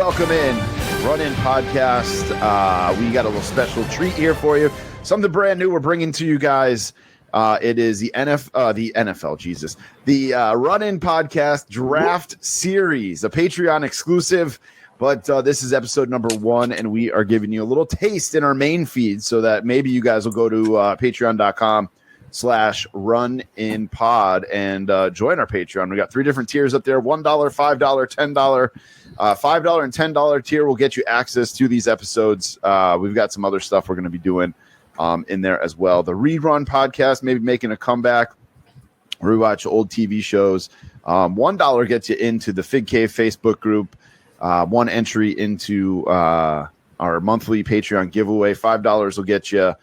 welcome in Run In Podcast. We got a little special treat here for you. Something brand new we're bringing to you guys. It is the NFL, Jesus. The Run In Podcast Draft Series, a Patreon exclusive. But this is episode number 1, and we are giving you a little taste in our main feed so that maybe you guys will go to patreon.com/runinpod and join our Patreon. We got 3 different tiers up there: $1, $5, $10. $5 and $10 tier will get you access to these episodes. We've got some other stuff we're going to be doing in there as well. The Rerun Podcast, maybe making a comeback. Rewatch old TV shows. $1 gets you into the Fig Cave Facebook group. 1 entry into our monthly Patreon giveaway. $5 will get you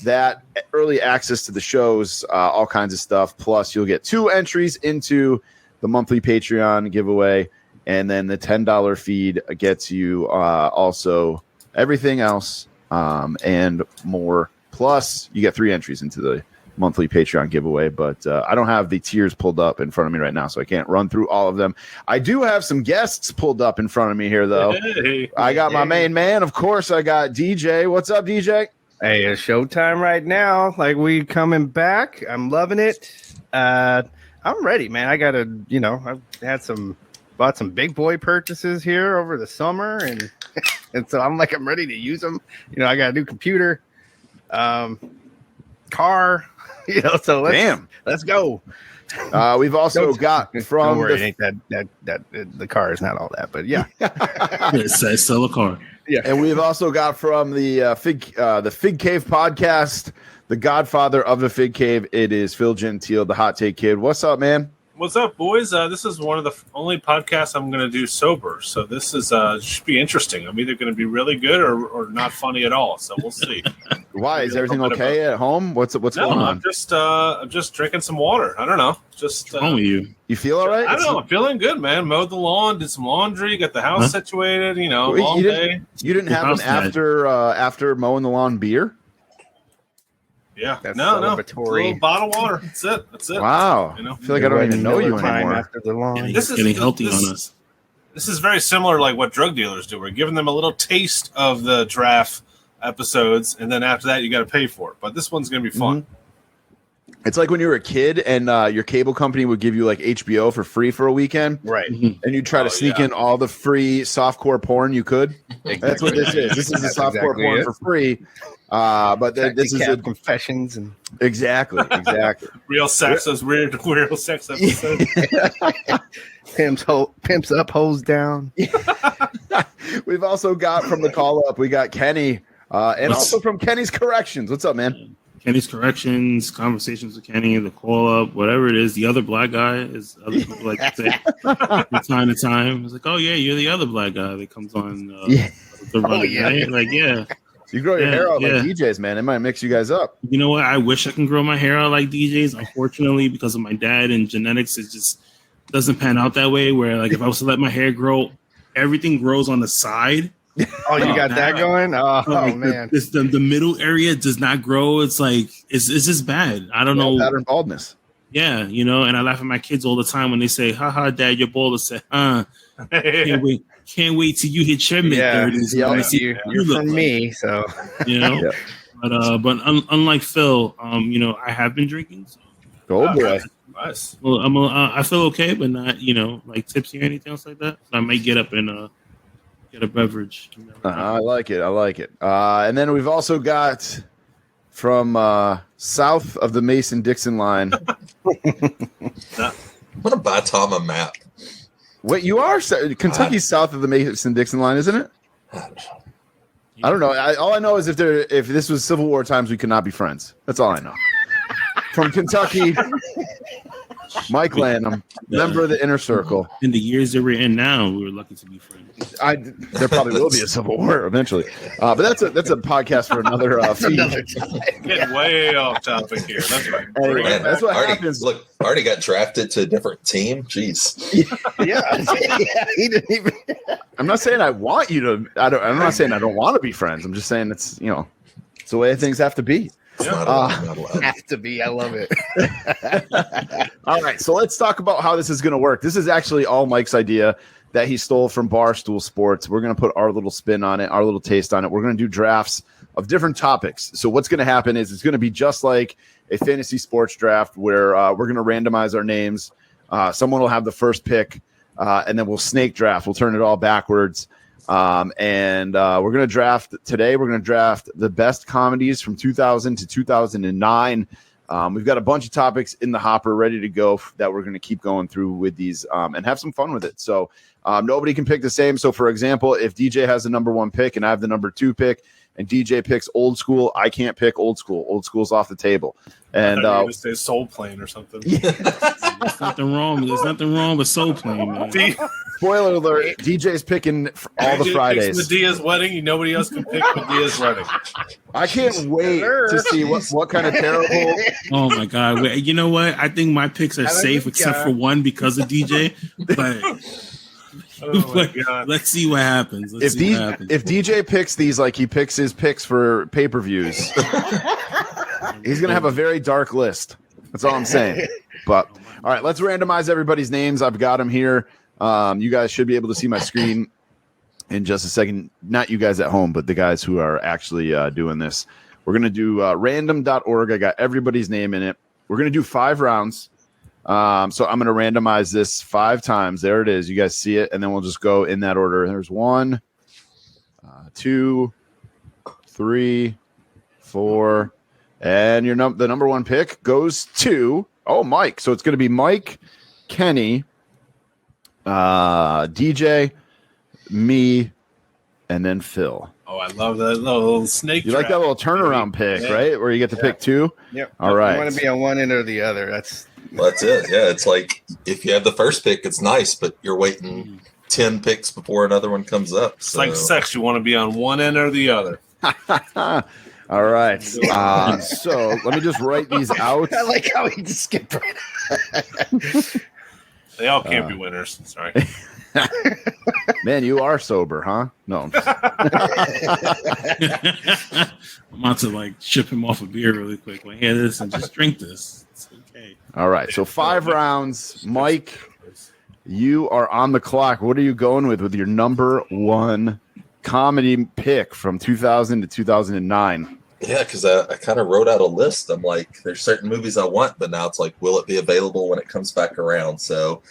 that early access to the shows, all kinds of stuff. Plus, you'll get 2 entries into the monthly Patreon giveaway. And then the $10 feed gets you also everything else and more. Plus, you get 3 entries into the monthly Patreon giveaway. But I don't have the tiers pulled up in front of me right now, so I can't run through all of them. I do have some guests pulled up in front of me here, though. Hey, I got my main man. Of course, I got DJ. What's up, DJ? Hey, it's showtime right now. Like, we coming back. I'm loving it. I'm ready, man. I got to, I've had bought some big boy purchases here over the summer, and so I'm ready to use them. I got a new computer, car, so let's go. We've also got from don't worry, ain't that the car is not all that, but yeah. It's still a car. Yeah. And we've also got from the Fig Cave podcast, the godfather of the Fig Cave. It is Phil Gentile, the Hot Take Kid. What's up, man? What's up, boys? This is one of the only podcasts I'm going to do sober, so this is should be interesting. I'm either going to be really good or not funny at all. So we'll see. Why is everything okay at home? What's going on? I'm just drinking some water. I don't know. Just what's wrong with you? You feel all right? I don't know. I'm feeling good, man. Mowed the lawn, did some laundry, got the house situated. Long day. You didn't have an after mowing the lawn beer? Yeah, that's no. A celebratory. little bottle of water. That's it. Wow. I feel like I don't even know you anymore. After the lawn. Yeah, this is getting healthy on us. This is very similar, like what drug dealers do. We're giving them a little taste of the draft episodes, and then after that, you got to pay for it. But this one's going to be fun. It's like when you were a kid and your cable company would give you like HBO for free for a weekend. Right. And you try to sneak in all the free softcore porn you could. Exactly. That's what this is. This is the softcore porn for free. But this is confessions and exactly. Real sex, those weird sex episodes. Pimps up, hoes down. We've also got from the call up, we got Kenny, and also from Kenny's Corrections. What's up, man? Kenny's Corrections, Conversations with Kenny, the call up, whatever it is. The other black guy, as other people like to say from time to time. It's like, oh yeah, you're the other black guy that comes on. The run, right? Yeah. You grow your hair out like DJs, man. It might mix you guys up. You know what? I wish I can grow my hair out like DJs. Unfortunately, because of my dad and genetics, it just doesn't pan out that way. Where like if I was to let my hair grow, everything grows on the side. Oh, you got that going? Oh, man. The middle area does not grow. It's like it's just bad. I don't know. Pattern baldness. Yeah, and I laugh at my kids all the time when they say, "Haha, Dad, you're bald." I say, Can't wait till you hit your mid-30s. Yeah, you're from me, so But unlike Phil, I have been drinking. So. Oh boy, nice. Well, I feel okay, but not like tipsy or anything else like that. So I might get up and get a beverage. I like it. And then we've also got from south of the Mason-Dixon line. What a Batama map. Wait, you are Kentucky's south of the Mason-Dixon line, isn't it? I don't know. All I know is if this was Civil War times, we could not be friends. That's all I know. From Kentucky, Mike Lanham, member of the Inner Circle. In the years that we're in now, we were lucky to be friends. There probably will be a Civil War eventually, but that's a podcast for another feed. Getting way off topic here. That's right. Anyway, that's what happens. Look, already got drafted to a different team. Jeez. Yeah, he didn't even. I'm not saying I want you to. I'm not saying I don't want to be friends. I'm just saying it's it's the way things have to be. Not allowed. Have to be. I love it. All right, so let's talk about how this is going to work. This is actually all Mike's idea. that he stole from Barstool Sports. We're going to put our little spin on it, our little taste on it. We're going to do drafts of different topics. So what's going to happen is it's going to be just like a fantasy sports draft where we're going to randomize our names. Someone will have the first pick, and then we'll snake draft. We'll turn it all backwards. And we're going to draft today. We're going to draft the best comedies from 2000 to 2009. We've got a bunch of topics in the hopper ready to go that we're going to keep going through with these and have some fun with it. So nobody can pick the same. So, for example, if DJ has the number 1 pick and I have the number 2 pick and DJ picks old school, I can't pick old school. Old school's off the table. And to say Soul Plane or something. There's nothing wrong. There's nothing wrong with Soul Plane, man. Spoiler alert, DJ's picking all the Fridays. Medea's wedding, nobody else can pick Medea's wedding. I can't wait to see what kind of terrible. Oh my God! Wait, you know what? I think my picks are safe except for one because of DJ. But let's see what happens. If DJ picks these like he picks his picks for pay-per-views, he's gonna have a very dark list. That's all I'm saying. But all right, let's randomize everybody's names. I've got them here. You guys should be able to see my screen in just a second. Not you guys at home, but the guys who are actually doing this. We're going to do random.org. I got everybody's name in it. We're going to do 5 rounds. So I'm going to randomize this 5 times. There it is. You guys see it. And then we'll just go in that order. There's 1, 2, 3, 4. And the number 1 pick goes to, Mike. So it's going to be Mike, Kenny, DJ, me, and then Phil. Oh, I love that little snake. You like that little turnaround pick, right? Where you get to pick 2? Yep. All right. You want to be on one end or the other. That's it. Yeah, it's like if you have the first pick, it's nice, but you're waiting 10 picks before another one comes up. It's like sex. You want to be on one end or the other. All right. So let me just write these out. I like how he just skipped right. They all can't be winners. Sorry. Man, you are sober, huh? No. I'm about to ship him off a beer really quick. Here, this and just drink this. It's okay. All right. So 5 rounds. Mike, you are on the clock. What are you going with your number 1 comedy pick from 2000 to 2009? Yeah, because I kind of wrote out a list. I'm like, there's certain movies I want, but now it's like, will it be available when it comes back around? So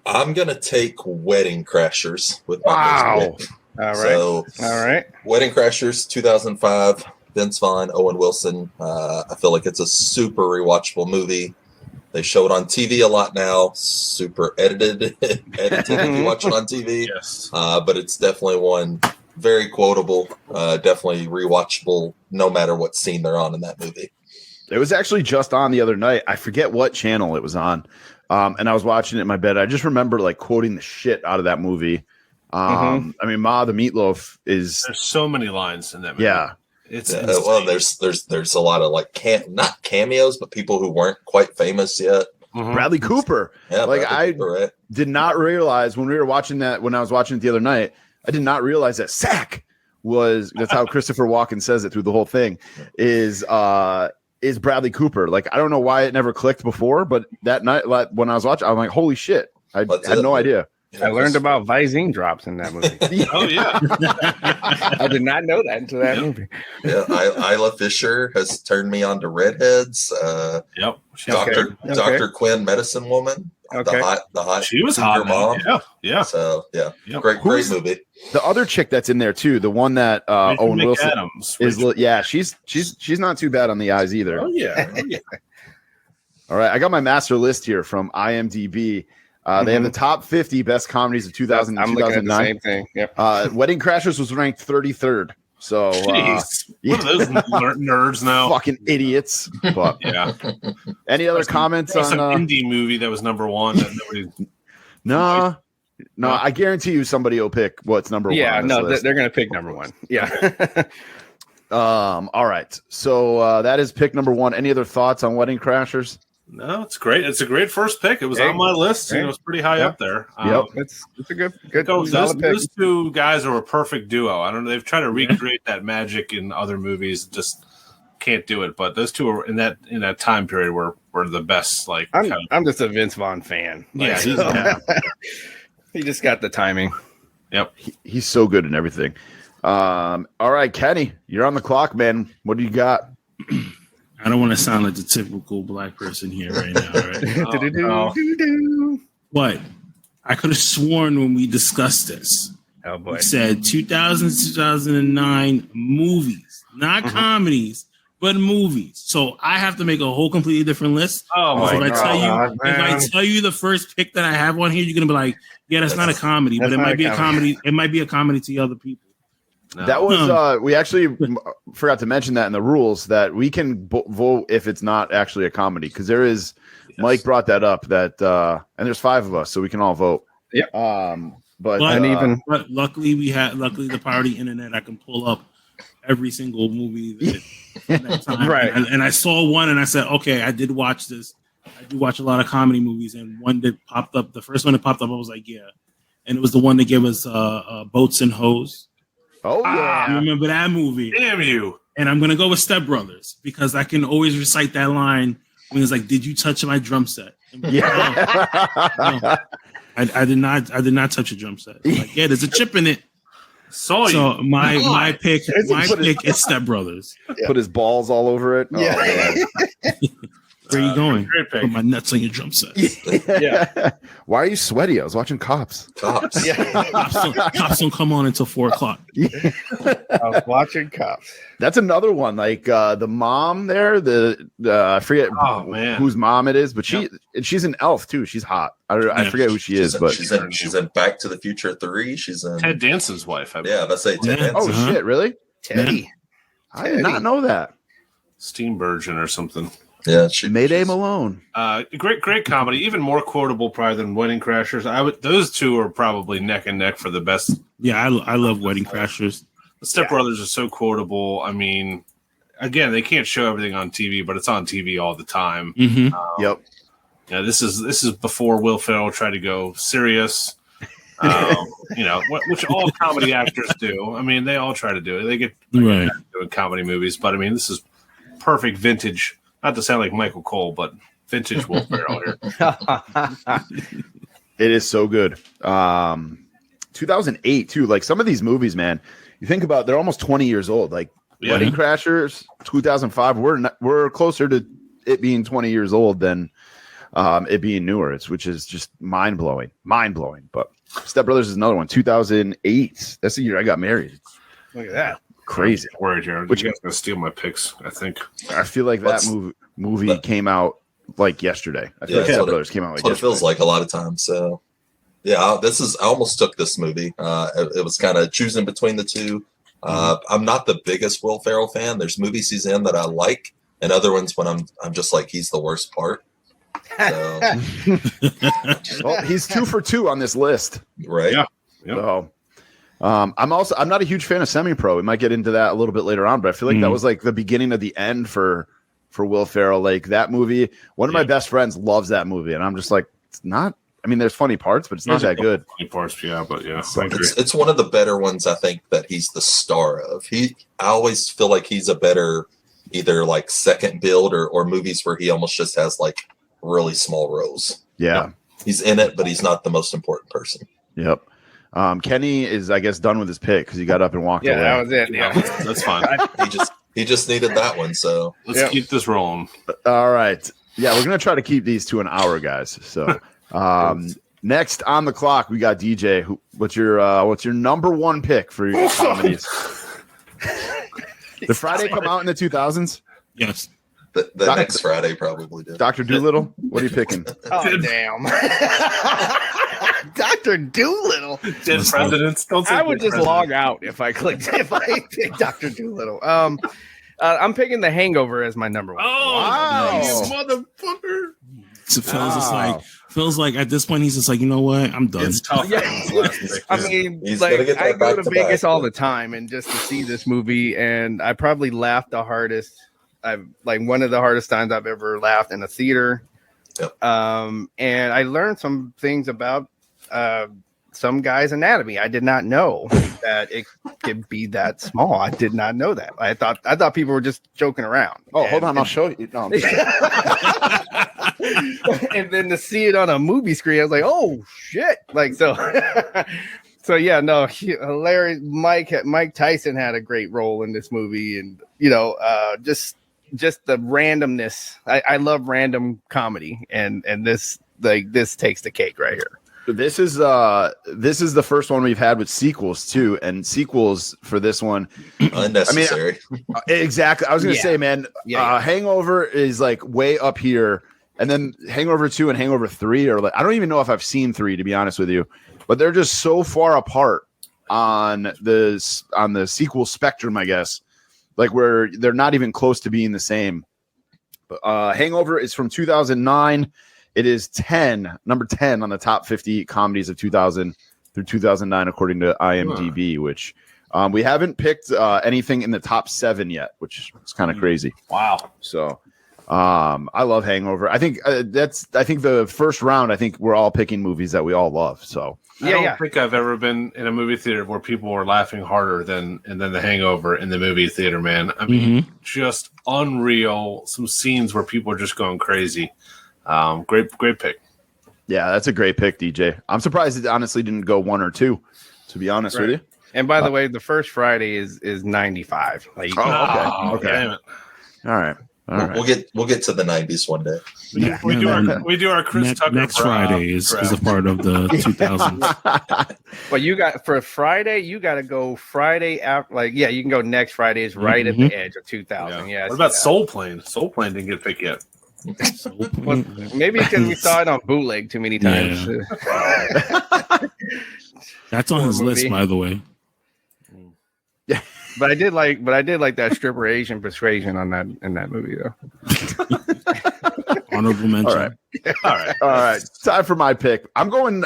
I'm going to take Wedding Crashers with my next pick. All right. Wedding Crashers, 2005, Vince Vaughn, Owen Wilson. I feel like it's a super rewatchable movie. They show it on TV a lot now, super edited if you watch it on TV. Yes. But it's definitely one very quotable, definitely rewatchable, no matter what scene they're on in that movie. It was actually just on the other night. I forget what channel it was on. And I was watching it in my bed. I just remember quoting the shit out of that movie. I mean, Ma the Meatloaf is. There's so many lines in that movie. Yeah. It's well, there's a lot of not cameos, but people who weren't quite famous yet. Mm-hmm. Bradley Cooper. Yeah, Bradley Cooper, right? Did not realize when we were watching that, when I was watching it the other night, I did not realize that Sack that's how Christopher Walken says it through the whole thing, is Bradley Cooper. I don't know why it never clicked before, but that night when I was watching, I'm like, holy shit. I had no idea. Yeah, I learned about Visine drops in that movie. Oh, yeah. I did not know that until that movie. Yeah, Isla Fisher has turned me on to Redheads. Yep. Dr. Quinn, Medicine Woman. Okay. The hot. She was hot, mom. Yeah. So, yeah. Yep. Great movie. The other chick that's in there, too, the one that Owen Wilson is, she's not too bad on the eyes either. Oh, yeah. All right. I got my master list here from IMDb. They have the top 50 best comedies of 2000 and 2009. Looking at the same thing. Yep. Wedding Crashers was ranked 33rd. So, what are those nerds now? Fucking idiots. But yeah. Any other comments on some indie movie that was number 1 that nobody? No, I guarantee you somebody will pick what's number 1. Yeah, no, they're going to pick number 1. Yeah. All right. So that is pick number 1. Any other thoughts on Wedding Crashers? No, it's great. It's a great first pick. It was on my list. It was pretty high up there. It's a good solid pick. Those 2 guys are a perfect duo. I don't know. They've tried to recreate that magic in other movies, just can't do it. But those 2 are in that time period were the best. I'm just a Vince Vaughn fan. He just got the timing. Yep. He's so good in everything. All right, Kenny, you're on the clock, man. What do you got? I don't want to sound like the typical black person here right now, right? What? I could have sworn when we discussed this, Oh boy. we said 2000, 2009 movies, not comedies, but movies. So I have to make a whole completely different list. Oh my So if God, if I tell you the first pick that I have on here, you're gonna be like, yeah, that's not a comedy, but it might be a comedy. It might be a comedy to other people. No. That was we actually forgot to mention that in the rules that we can vote if it's not actually a comedy because there is. Yes. Mike brought that up that and there's 5 of us, so we can all vote. Yep. But luckily the party internet, I can pull up every single movie that time. Right. And I saw one and I said, okay, I did watch this. I do watch a lot of comedy movies, and one that popped up, the first one that popped up, I was like, yeah. And it was the one that gave us Boats and Hoes. Oh yeah. You remember that movie? Damn you. And I'm gonna go with Step Brothers because I can always recite that line when it's like, "Did you touch my drum set?" Yeah. No, I did not. I did not touch a drum set. Like, yeah, there's a chip in it. So my pick is Step Brothers. Yeah. Put his balls all over it. Yeah. Oh, where are you going? Put my nuts on your drum set. Yeah. Why are you sweaty? I was watching Cops. Yeah. Cops don't come on until 4:00. I was watching Cops. That's another one. Like the mom there, I forget whose mom it is, but she's an elf too. She's hot. I forget who she's in Back to the Future 3. She's in Ted Danson's wife. Let's say Ted Danson. Oh shit, really? Teddy. I did not know that. Steenburgen or something. Yeah, Mayday Malone. Great comedy. Even more quotable probably than Wedding Crashers. Those two are probably neck and neck for the best. Yeah, I love Wedding Crashers. The Step Brothers are so quotable. I mean, again, they can't show everything on TV, but it's on TV all the time. Mm-hmm. Yep. Yeah, this is before Will Ferrell tried to go serious. Which all comedy actors do. I mean, they all try to do it. They get doing comedy movies, but I mean, this is perfect vintage. Not to sound like Michael Cole, but vintage Will Ferrell here. It is so good. 2008 too. Like some of these movies, man. You think about, they're almost 20 years old. Like Wedding Crashers, 2005. We're closer to it being 20 years old than it being newer. Which is just mind blowing. But Step Brothers is another one. 2008. That's the year I got married. Look at that. Crazy. I'm worried here. Which you guys gonna steal my picks? I think. I feel like that movie came out like yesterday. I feel like Step Brothers came out like yesterday. It feels like a lot of times. So, yeah, I almost took this movie. It was kind of choosing between the two. I'm not the biggest Will Ferrell fan. There's movies he's in that I like, and other ones when I'm just like, he's the worst part. So. Well, he's 2 for 2 on this list, right? Yeah. So. I'm not a huge fan of Semi-Pro. We might get into that a little bit later on, but I feel like that was like the beginning of the end for Will Ferrell. Like that movie, one of my best friends loves that movie, and I'm just like, it's not. I mean, there's funny parts, but it's not that good. Funny parts, yeah, but yeah, it's one of the better ones. I think that he's the star of. I always feel like he's a better either like second build or movies where he almost just has like really small roles. Yeah, he's in it, but he's not the most important person. Yep. Kenny is, I guess, done with his pick because he got up and walked away. Yeah, that was it. Yeah, that's fine. He just needed that one. So let's keep this rolling. All right. Yeah, we're gonna try to keep these to an hour, guys. So next on the clock, we got DJ. What's your number one pick for your comedies? Did Friday come out in the 2000s? Yes. The next Friday probably did. Dr. Doolittle? What are you picking? Oh, damn. Dr. Doolittle. Dead presidents. I would just log out if I picked Dr. Doolittle. I'm picking The Hangover as my number one. Oh, wow. Nice, motherfucker. So feels like at this point he's just like, you know what, I'm done. It's tough. Yeah. I mean, I go to Vegas all the time, and just to see this movie, and I probably laughed the hardest. One of the hardest times I've ever laughed in a theater. Yep. And I learned some things about some guy's anatomy. I did not know that it could be that small. I did not know that. I thought people were just joking around. Oh, hold on, I'll show you. No, And then to see it on a movie screen, I was like, oh shit! Like so. So yeah, no, hilarious. Mike Tyson had a great role in this movie, and just the randomness. I love random comedy, and this takes the cake right here. This is the first one we've had with sequels too, and sequels for this one unnecessary. Exactly. I was gonna say, man, Hangover is like way up here, and then Hangover 2 and Hangover 3 are like, I don't even know if I've seen 3, to be honest with you, but they're just so far apart on the sequel spectrum, I guess, like where they're not even close to being the same. But Hangover is from 2009. It is number 10 on the top 50 comedies of 2000 through 2009, according to IMDb, which we haven't picked anything in the top 7 yet, which is kind of crazy. Wow. So I love Hangover. I think the first round, I think we're all picking movies that we all love. So I don't think I've ever been in a movie theater where people were laughing harder than The Hangover in the movie theater, man. I mean, just unreal. Some scenes where people are just going crazy. Great pick. Yeah, that's a great pick, DJ. I'm surprised it honestly didn't go 1 or 2, to be honest with you. And by the way, the first Friday is 95. Like, okay. Damn it. All right. We'll get to the 90s one day. We do our Chris Tucker next Friday is a part of the 2000s. Well, you got for Friday, you got to go Friday after. You can go next Friday is right at the edge of 2000. Yeah. What about Soul Plane? Soul Plane didn't get picked yet. Well, maybe because we saw it on bootleg too many times. Yeah. That's on his list, by the way. Yeah, but I did like that stripper Asian persuasion in that movie though. Honorable mention. All right. Time for my pick. I'm going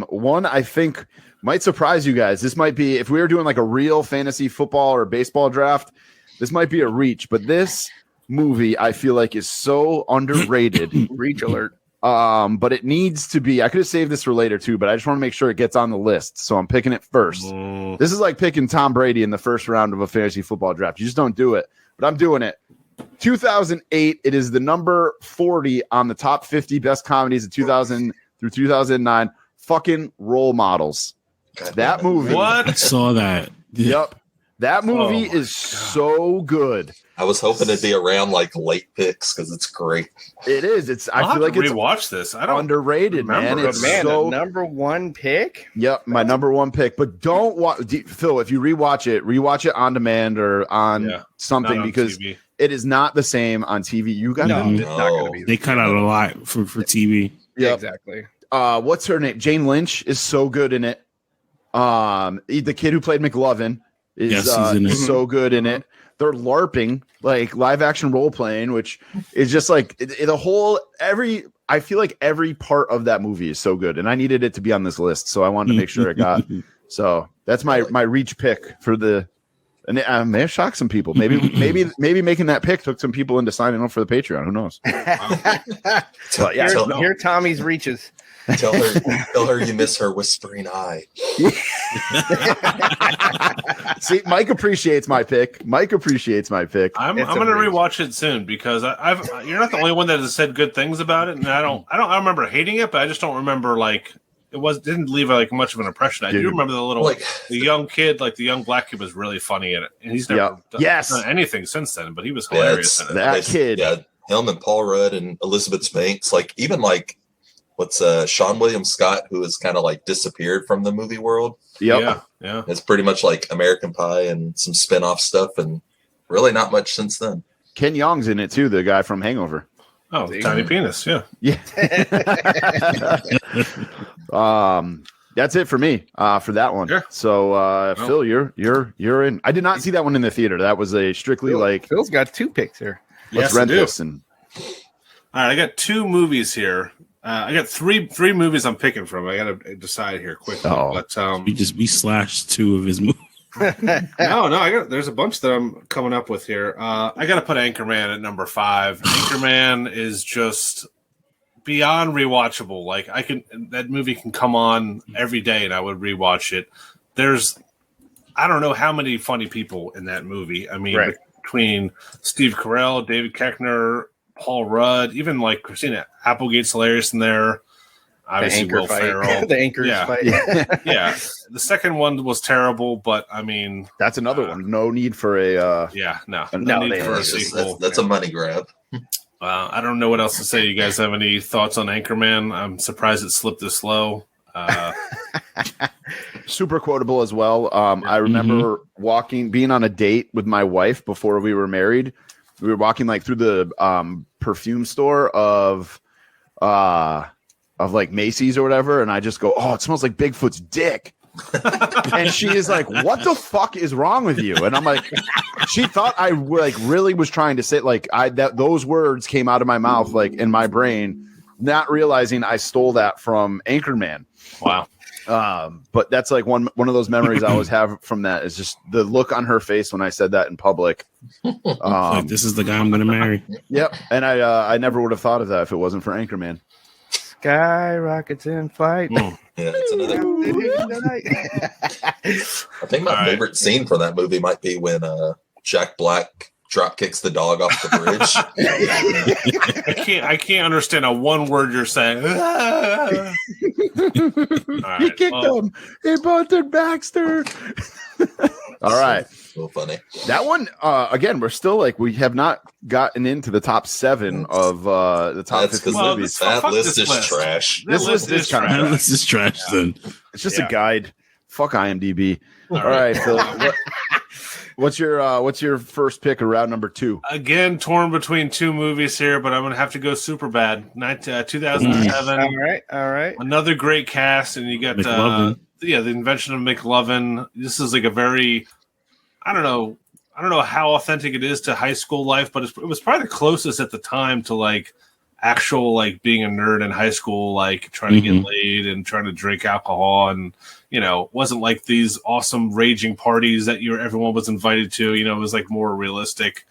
one I think might surprise you guys. This might be, if we were doing like a real fantasy football or baseball draft, this might be a reach, but this movie I feel like is so underrated. Reach alert. But it needs to be. I could have saved this for later too, but I just want to make sure it gets on the list, so I'm picking it first. This is like picking Tom Brady in the first round of a fantasy football draft. You just don't do it, but I'm doing it. 2008. It is the number 40 on the top 50 best comedies of 2000 through 2009. Fucking Role Models. That movie. What? I saw that. Yep. That movie is so good. I was hoping it'd be around like late picks because it's great. It is. I feel like it's rewatch this. I don't underrated, man. It's the number one pick. Yep, my number one pick. But don't watch Phil. If you rewatch it on demand or on something because TV. It is not the same on TV. You got it's not gonna be. They cut out a lot for TV. Yep. Exactly. What's her name? Jane Lynch is so good in it. The kid who played McLovin is so good in it. They're LARPing, like live action role playing, which is just like I feel like every part of that movie is so good, and I needed it to be on this list, so I wanted to make sure it got. So that's my reach pick for the, and I may have shocked some people. Maybe making that pick took some people into signing up for the Patreon. Who knows? Here Tommy's reaches. Tell her you miss her whispering eye. See, Mike appreciates my pick. I'm going to rewatch it soon because you're not the only one that has said good things about it, and I remember hating it, but I just don't remember didn't leave like much of an impression. I do remember the young kid, like the young black kid, was really funny in it, and he's never done anything since then. But he was hilarious in it. That kid, him and Paul Rudd and Elizabeth Banks, what's Sean William Scott, who has kind of like disappeared from the movie world. Yeah. It's pretty much like American Pie and some spin-off stuff, and really not much since then. Ken Jeong's in it too, the guy from Hangover. Oh, Tiny Penis, yeah. That's it for me for that one. Sure. So Phil, you're in. I did not see that one in the theater. That was a strictly Phil's got 2 picks here. Let's rent this. And all right, I got 2 movies here. I got three movies I'm picking from. I got to decide here quickly. But we slashed 2 of his movies. No. There's a bunch that I'm coming up with here. I got to put Anchorman at number 5. Anchorman is just beyond rewatchable. Like that movie can come on every day, and I would rewatch it. I don't know how many funny people in that movie. I mean, between Steve Carell, David Koechner, Paul Rudd, even like Christina Applegate's hilarious in there. Obviously, Will Ferrell. The anchors fight. Yeah. The second one was terrible, but I mean, that's another one. No need for a. No need for a sequel. That's a money grab. I don't know what else to say. You guys have any thoughts on Anchorman? I'm surprised it slipped this slow. Super quotable as well. I remember being on a date with my wife before we were married. We were walking like through the perfume store of like Macy's or whatever, and I just go, "Oh, it smells like Bigfoot's dick." And she is like, "What the fuck is wrong with you?" And I'm like, she thought I like really was trying to say like those words came out of my mouth like in my brain, not realizing I stole that from Anchorman. Wow. But that's like one of those memories I always have from that is just the look on her face when I said that in public. Like, this is the guy I'm going to marry. Yep. And I never would have thought of that if it wasn't for Anchorman. Sky rockets in flight. Yeah, it's another. I think my favorite scene from that movie might be when Jack Black drop kicks the dog off the bridge. I can't understand a one word you're saying. He kicked him. He bunted Baxter. All right. So funny. That one, again, we're still like, we have not gotten into the top 7 of the top 50 movies. That list is trash. This list is trash. That list is trash, then. It's just a guide. Fuck IMDb. All right, Phil. What's your first pick of round number 2? Again, torn between 2 movies here, but I'm going to have to go Superbad. 2007. All right. Another great cast, and you got the invention of McLovin. This is like a very, I don't know how authentic it is to high school life, but it was probably the closest at the time to like actual like being a nerd in high school, like trying to get laid and trying to drink alcohol, and wasn't like these awesome raging parties that everyone was invited to. It was like more realistic.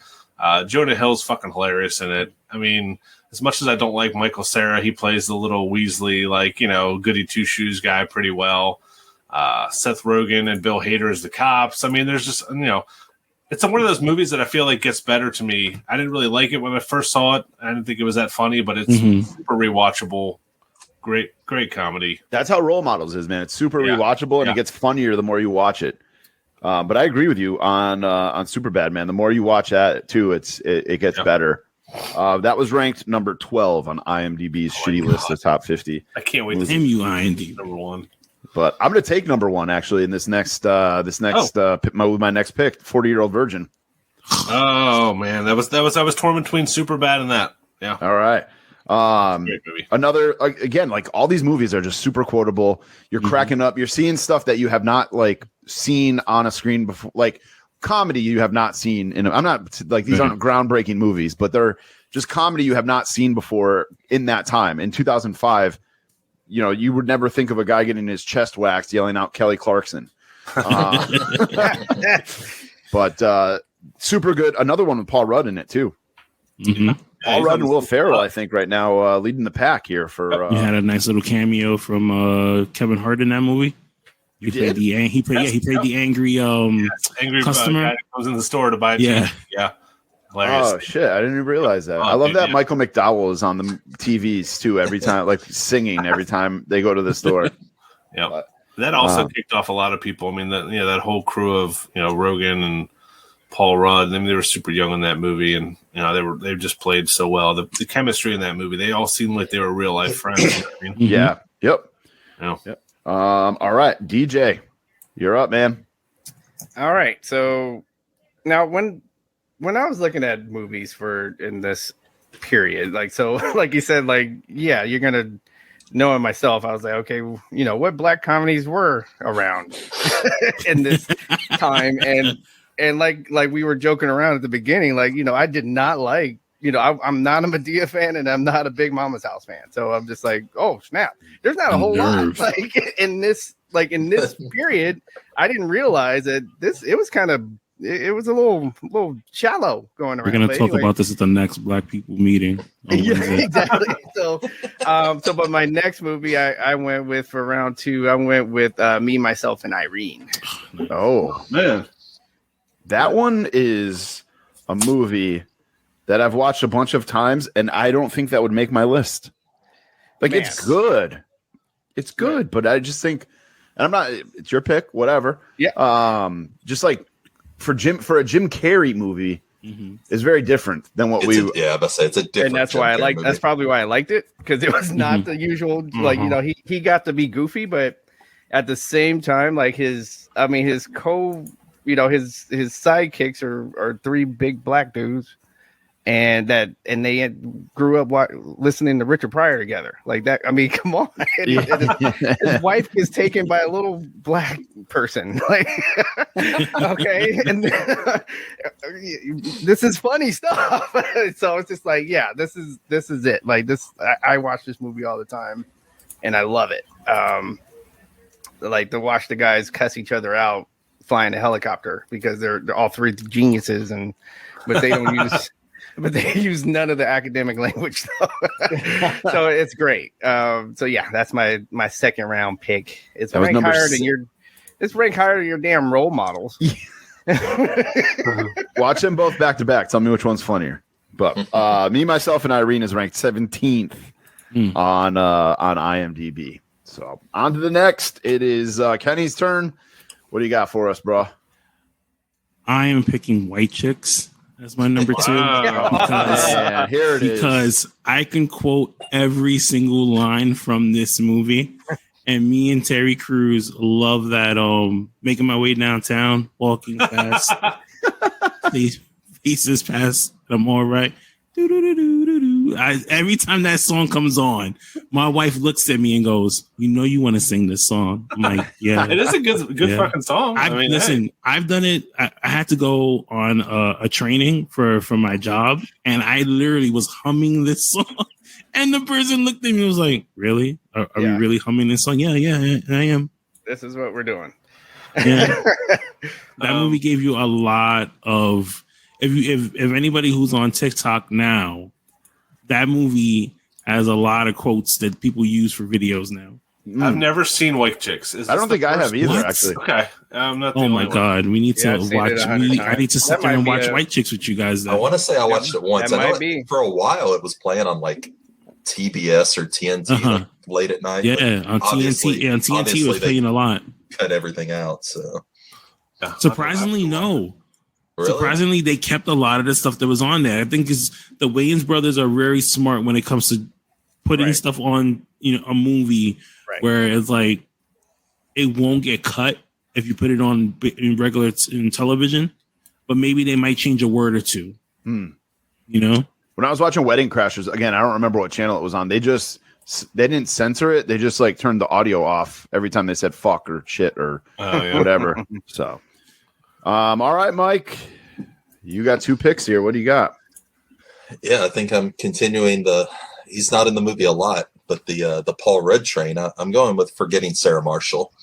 Jonah Hill's fucking hilarious in it. I mean, as much as I don't like Michael Cera, he plays the little Weasley, like, goody two shoes guy pretty well. Seth Rogen and Bill Hader as the cops. I mean, there's just, it's one of those movies that I feel like gets better to me. I didn't really like it when I first saw it. I didn't think it was that funny, but it's super rewatchable. Great Comedy. That's how Role Models is, man. It's super rewatchable, and it gets funnier the more you watch it. But I agree with you on Superbad, man. The more you watch that too, it gets better. That was ranked number 12 on IMDb's shitty list of top 50. I can't wait to see IMDb number 1. But I'm going to take number 1 actually in this next my next pick, 40-Year-Old Virgin. Oh man, I was torn between Superbad and that. Yeah. All right. Great movie. Another again, like all these movies are just super quotable. You're cracking up. You're seeing stuff that you have not like seen on a screen before, like comedy you have not seen. I'm not like these aren't groundbreaking movies, but they're just comedy you have not seen before in that time. In 2005, you would never think of a guy getting his chest waxed yelling out Kelly Clarkson. But super good. Another one with Paul Rudd in it too. Paul Rudd and Will Ferrell, I think, right now leading the pack here. For he had a nice little cameo from Kevin Hart in that movie. He played the angry customer guy that goes in the store to buy. Yeah. Hilarious. Oh shit! I didn't even realize that. I love that Michael McDowell is on the TVs too every time, like singing every time they go to the store. Yeah, that also kicked off a lot of people. I mean, that whole crew of Rogen and Paul Rudd. I mean, they were super young in that movie, and they just played so well. The chemistry in that movie, they all seemed like they were real life friends. I mean? Yeah. Yep. Yeah. Yep. All right, DJ, you're up, man. All right. So now when I was looking at movies in this period, like you said, you're gonna knowing myself, I was like, okay, what black comedies were around in this time, and like we were joking around at the beginning, I did not like, I'm not a Medea fan and I'm not a Big Mama's House fan, so I'm just like, oh snap, there's not a whole lot in this period. I didn't realize that it was kind of. It was a little shallow going around. We're going to talk about this at the next Black People meeting. Yeah, exactly. But my next movie I went with for round 2, I went with Me, Myself, and Irene. Oh, man. That one is a movie that I've watched a bunch of times, and I don't think that would make my list. Like, Man. it's good. It's good, but I just think, and I'm not, it's your pick, whatever. Yeah. Just like for a Jim Carrey movie is very different than what I must say it's a different. And that's why I like. That's probably why I liked it, because it was not the usual. Like, you know, he got to be goofy, but at the same time, like his sidekicks are three big black dudes, and they grew up listening to Richard Pryor together, like that. I mean, come on. His wife is taken by a little black person, like, okay, and this is funny stuff. So it's just like, yeah, this is it. Like this, I watch this movie all the time, and I love it. Like to watch the guys cuss each other out flying a helicopter because they're all three geniuses, but they don't use. But they use none of the academic language, so it's great. So yeah, that's my second round pick. It's ranked higher than your damn role models. Watch them both back to back. Tell me which one's funnier. But Me, Myself, and Irene is ranked 17th on IMDb. So on to the next. It is Kenny's turn. What do you got for us, bro? I am picking White Chicks as my number 2 because I can quote every single line from this movie, and me and Terry Crews love that. Making my way downtown, walking fast, these faces past. I'm all right. Every time that song comes on, my wife looks at me and goes, "You know you want to sing this song." I'm like, "Yeah, it is a good fucking song." I've done it. I had to go on a training for my job, and I literally was humming this song, and the person looked at me and was like, "Really? Are we really humming this song?" Yeah, I am. This is what we're doing. Yeah, that movie gave you a lot of. If anybody who's on TikTok now, that movie has a lot of quotes that people use for videos now. I've never seen White Chicks. I don't think I have either, What? actually. Okay, I'm not. Oh my god, we need to watch. I need to sit there and watch White Chicks with you guys. I want to say I watched it once. I know for a while it was playing on like TBS or TNT like, late at night. Yeah, on TNT. Yeah, on TNT was playing a lot. Cut everything out. So surprisingly, no. Really? Surprisingly, they kept a lot of the stuff that was on there. I think the Wayans brothers are very smart when it comes to putting stuff on, a movie where it's like it won't get cut if you put it on in regular television, but maybe they might change a word or two. When I was watching Wedding Crashers, again, I don't remember what channel it was on. They didn't censor it. They just like turned the audio off every time they said fuck or shit or whatever. So. All right, Mike, you got 2 picks here. What do you got? Yeah, I think I'm continuing he's not in the movie a lot, but the Paul Rudd train. I'm going with Forgetting Sarah Marshall.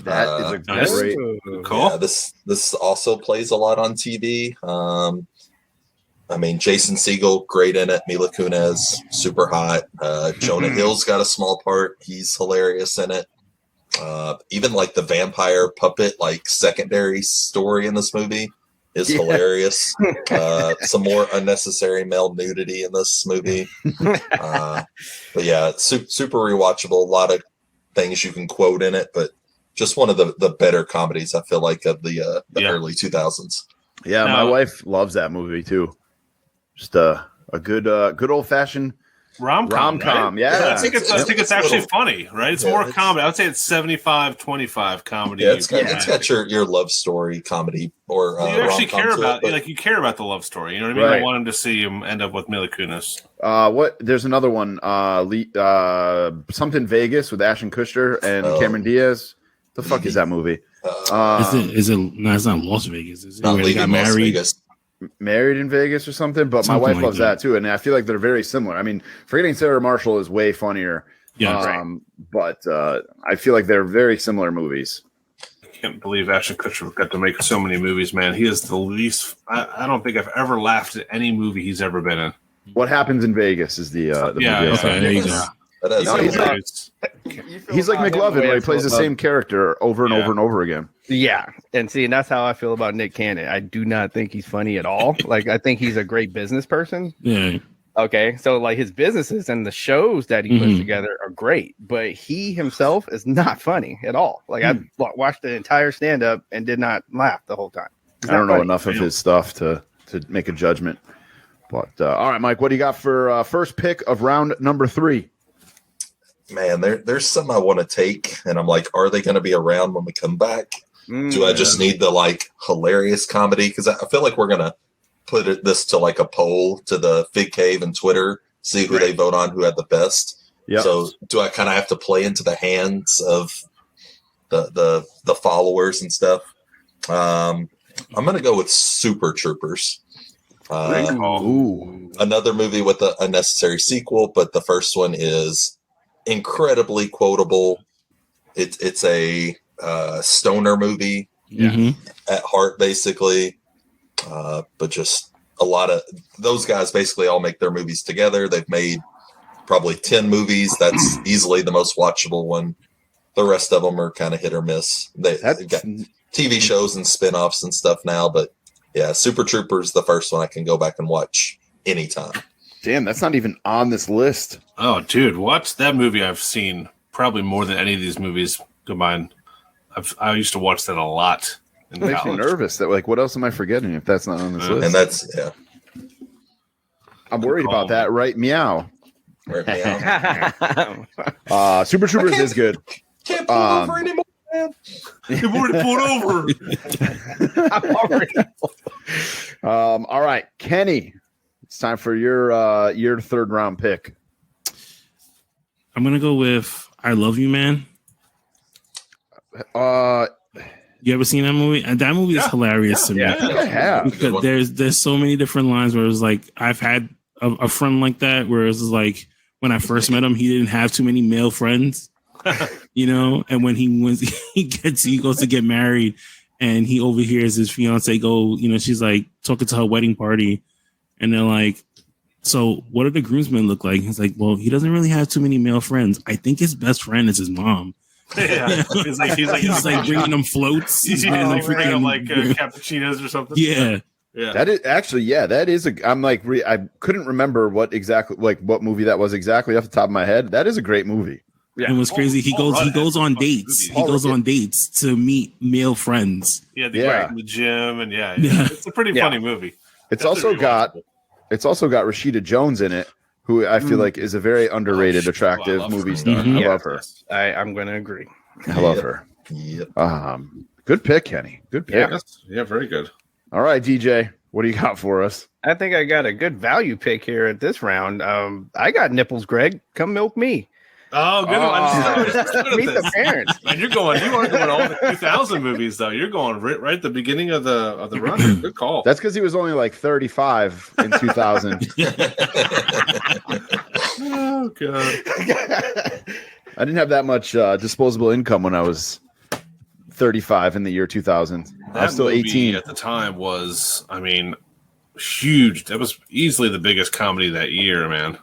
That is a great call. Yeah, this also plays a lot on TV. I mean, Jason Segel, great in it. Mila Kunis, super hot. Jonah Hill's got a small part. He's hilarious in it. Even like the vampire puppet, like secondary story in this movie is hilarious. Some more unnecessary male nudity in this movie. But yeah, super rewatchable. A lot of things you can quote in it, but just one of the better comedies I feel like of the early 2000s. Yeah, my wife loves that movie too. Just a good old fashioned rom-com, right? Yeah. I think it's actually funny, right? It's more comedy. I would say it's 75-25 comedy. Yeah, it's got your love story comedy or you actually care about you care about the love story. You know what I mean? Right. I want him to see him end up with Mila Kunis. There's another one, something Vegas with Ashton Kutcher and Cameron Diaz. The fuck is that movie? Is it? No, it's not Las Vegas. Is it? Not Leaving Las Vegas. Married in Vegas or something, but my wife loves that too, and I feel like they're very similar. I mean, Forgetting Sarah Marshall is way funnier, but I feel like they're very similar movies. I can't believe Ashton Kutcher got to make so many movies, man. He is the least. I don't think I've ever laughed at any movie he's ever been in. What Happens in Vegas is the movie. Okay, there you go. He's like McLovin, where he plays the same character over and over and over again. Yeah, and see, and that's how I feel about Nick Cannon. I do not think he's funny at all. Like, I think he's a great business person. Yeah. Okay, so like his businesses and the shows that he puts together are great, but he himself is not funny at all. Like I watched the entire stand up and did not laugh the whole time. I don't know enough of his stuff to make a judgment. But all right, Mike, what do you got for first pick of round number 3? Man, there's some I want to take, and I'm like, are they going to be around when we come back? Do I just need the like hilarious comedy? Because I feel like we're gonna put this to like a poll to the Fig Cave and Twitter, see who they vote on, who had the best. Yep. So do I kind of have to play into the hands of the followers and stuff? I'm gonna go with Super Troopers. Another movie with an unnecessary sequel, but the first one is incredibly quotable. It's a stoner movie at heart, basically. But just a lot of those guys basically all make their movies together. They've made probably 10 movies. That's easily the most watchable one. The rest of them are kind of hit or miss. They've got TV shows and spinoffs and stuff now, but yeah, Super Troopers, the first one I can go back and watch anytime. Damn, that's not even on this list. Oh, dude, watch that movie. I've seen probably more than any of these movies combined. I used to watch that a lot. It makes me nervous that like, what else am I forgetting if that's not on this list? And that's I'm worried about that. Right, meow. Right, meow. Super Troopers is good. Can't pull over anymore, man. You've already pulled over. I'm already. All right, Kenny, it's time for your third round pick. I'm gonna go with "I Love You, Man." You ever seen that movie? And that movie is hilarious to me. I think I have. Because there's so many different lines where it's like I've had a friend like that where it's like when I first met him, he didn't have too many male friends, you know. And when he goes to get married, and he overhears his fiance go, you know, she's like talking to her wedding party, and they're like, "So what do the groomsmen look like?" He's like, "Well, he doesn't really have too many male friends. I think his best friend is his mom." Yeah, he's like bringing them floats. He's bringing them like cappuccinos or something. Yeah. That is actually, that is I'm like, I couldn't remember what movie that was exactly off the top of my head. That is a great movie. Yeah. And what's crazy, he goes on dates. He goes on dates to meet male friends. Yeah, they go to the gym, and it's a pretty funny movie. It's also got Rashida Jones in it, who I feel like is a very underrated, attractive movie star. I love her. I'm going to agree. I love her. Yep. Good pick, Kenny. Good pick. Yeah, very good. All right, DJ, what do you got for us? I think I got a good value pick here at this round. I got nipples, Greg. Come milk me. Oh, good one. Meet the parents. And you are going all the 2000 movies though. You're going right at the beginning of the run. Good call. That's because he was only like 35 in 2000. Oh god. I didn't have that much disposable income when I was 35 in the year 2000. I was still 18 at the time. Was huge. That was easily the biggest comedy that year, man.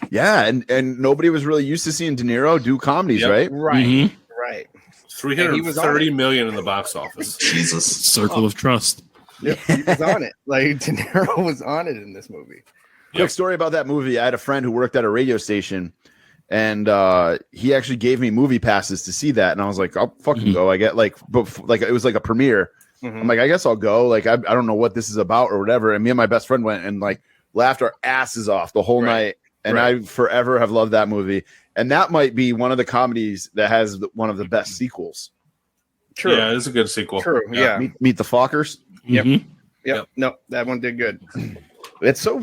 Yeah, and nobody was really used to seeing De Niro do comedies, right? Right, mm-hmm. Right. 330 million in the box office. Jesus. Circle of trust. Yep, he was on it. Like De Niro was on it in this movie. Quick story about that movie. I had a friend who worked at a radio station, and he actually gave me movie passes to see that, and I was like, I'll fucking go. I get like it was like a premiere. I'm like, I guess I'll go. Like I don't know what this is about or whatever. And me and my best friend went and like laughed our asses off the whole night. And I forever have loved that movie. And that might be one of the comedies that has one of the best sequels. True. Yeah, it's a good sequel. True. Yeah. Meet the Fockers. Yep. No, that one did good. It's so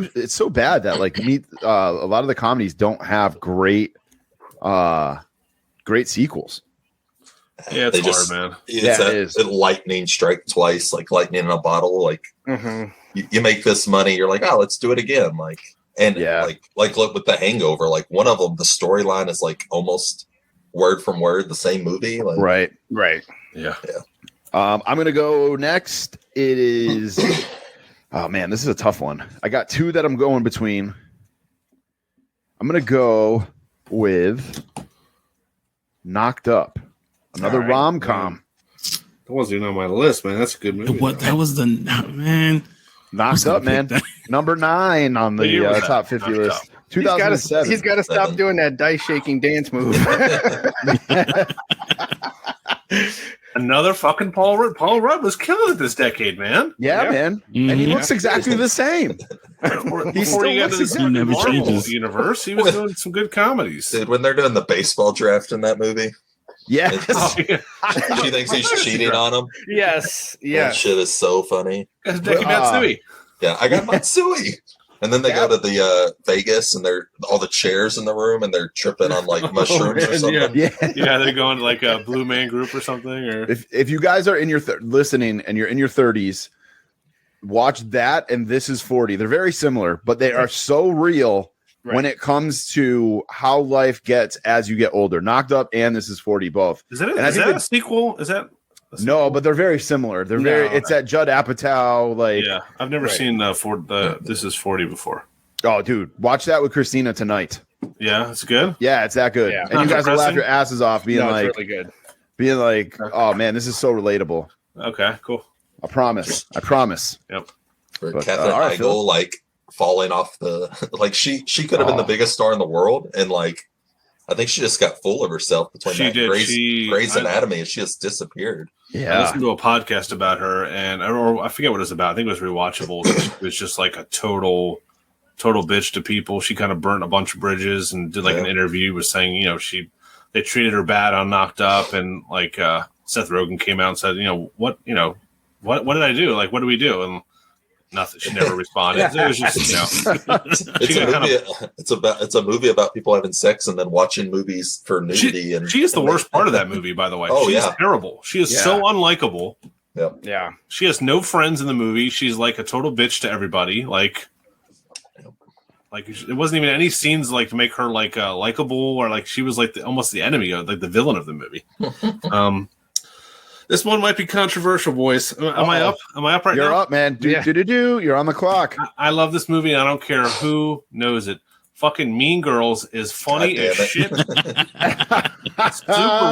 bad that like a lot of the comedies don't have great sequels. Yeah, it's hard, man. It's a lightning strike twice, like lightning in a bottle. Like you make this money, you're like, oh, let's do it again. Like. And like look with The Hangover, like one of them, the storyline is like almost word from word the same movie. Like, right. Yeah. I'm gonna go next. It is. Oh man, this is a tough one. I got two that I'm going between. I'm gonna go with Knocked Up, another rom-com. That wasn't even on my list, man. That's a good movie. What? That was the man. Knocked Up, man. Number 9 on the top 50 list. 2007. He's got to stop doing that dice shaking dance move. Another fucking Paul Rudd. Paul Rudd was killing it this decade, man. Yeah, man. And he looks exactly the same. He still looks exactly never Marvel changes. universe. He was doing some good comedies. Dude, when they're doing the baseball draft in that movie, Yes. she thinks he's cheating on him. Yes. That shit is so funny. That's Deki Matsui. Yeah, I got Matsui. And then they go to the Vegas, and they're all the chairs in the room, and they're tripping on like mushrooms or something. Yeah. They're going to like a Blue Man Group or something. Or if you guys are in your listening and you're in your 30s, watch that and This Is 40. They're very similar, but they are so real when it comes to how life gets as you get older. Knocked Up and This Is 40 both. Is that a sequel? Is that? No, but they're very similar. They're it's that Judd Apatow, like. Yeah, I've never seen This Is 40 before. Oh, dude, watch that with Christina tonight. Yeah, it's good. Yeah, it's that good. Yeah. And you guys will laugh your asses off being it's really good. Being like, oh man, this is so relatable. Okay, cool. I promise. Yep. For But, Catherine all right, Heigl, like falling off the like she could have been the biggest star in the world, and like I think she just got full of herself between Grey's Anatomy, and she just disappeared. I listened to a podcast about her, and I forget what it was about. I think it was Rewatchable. It was just like a total bitch to people. She kind of burnt a bunch of bridges and did like an interview with saying, they treated her bad on Knocked Up, and like Seth Rogen came out and said, what did I do? Like, what do we do? And nothing. She never responded. It was just, it's a movie about people having sex and then watching movies for nudity. She is the worst part of that movie, by the way. She's terrible. She is so unlikable. Yep. Yeah. She has no friends in the movie. She's like a total bitch to everybody. Like it wasn't even any scenes like to make her like likable, or like she was like almost the enemy of like the villain of the movie. This one might be controversial, boys. Am I up? Am I up right now? You're up, man. You're on the clock. I love this movie. I don't care who knows it. Fucking Mean Girls is funny as shit. Super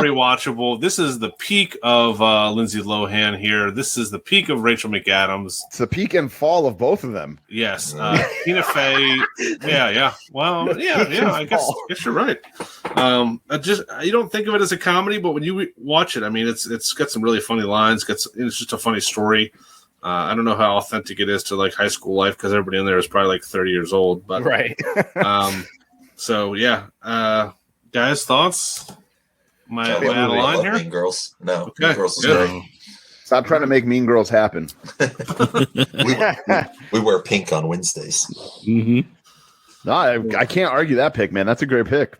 rewatchable. This is the peak of Lindsay Lohan here. This is the peak of Rachel McAdams. It's the peak and fall of both of them. Yes. Tina Fey. Yeah. Well, yeah. I guess you're right. You don't think of it as a comedy, but when you watch it, I mean, it's got some really funny lines. It's just a funny story. I don't know how authentic it is to like high school life, because everybody in there is probably like 30 years old. But so yeah, guys, thoughts? Am I out of line here? Mean Girls. No. Okay. Mean Girls is great. Stop trying to make Mean Girls happen. we wear pink on Wednesdays. Mm-hmm. No, I can't argue that pick, man. That's a great pick.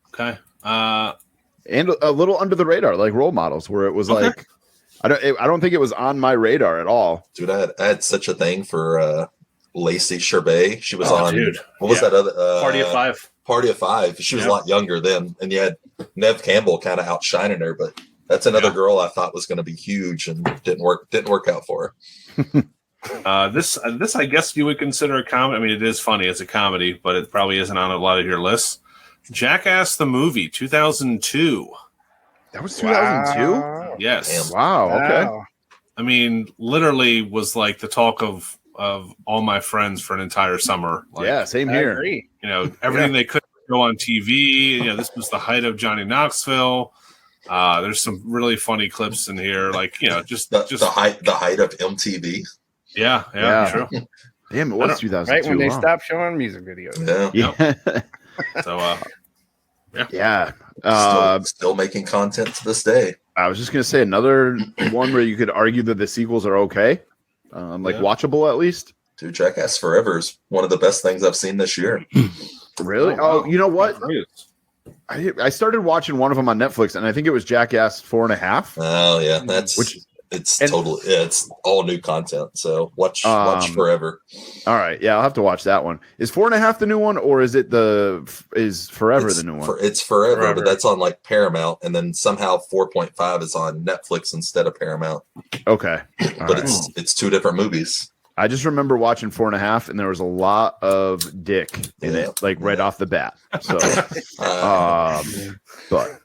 Okay. And a little under the radar, like Role Models, where it was like. I don't think it was on my radar at all. Dude, I had such a thing for Lacey Chabert. She was on. Dude. What was that other? Party of Five. Party of Five. She was a lot younger then, and you had Nev Campbell kind of outshining her. But that's another girl I thought was going to be huge, and didn't work out for her. This I guess you would consider a comedy. I mean, it is funny as a comedy, but it probably isn't on a lot of your lists. Jackass the movie, 2002. That was 2002? Wow. Yes. Damn, wow. Okay. I mean, literally was like the talk of all my friends for an entire summer. Like, yeah, same here. Everything they could go on TV. This was the height of Johnny Knoxville. There's some really funny clips in here, like just the height of MTV. Yeah, true. Damn, it was 2002. Right when they stopped showing music videos. Yeah. So, yeah. Still making content to this day. I was just gonna say another one where you could argue that the sequels are okay, watchable at least. Dude, Jackass Forever is one of the best things I've seen this year. Really? Oh, wow. You know what? I started watching one of them on Netflix, and I think it was Jackass 4.5. Oh yeah, it's all new content. So watch Forever. All right, yeah, I'll have to watch that one. Is 4.5 the new one, or is it is Forever the new one? It's Forever, but that's on like Paramount, and then somehow 4.5 is on Netflix instead of Paramount. Okay, but it's two different movies. I just remember watching 4.5, and there was a lot of dick in it, like right off the bat. So, but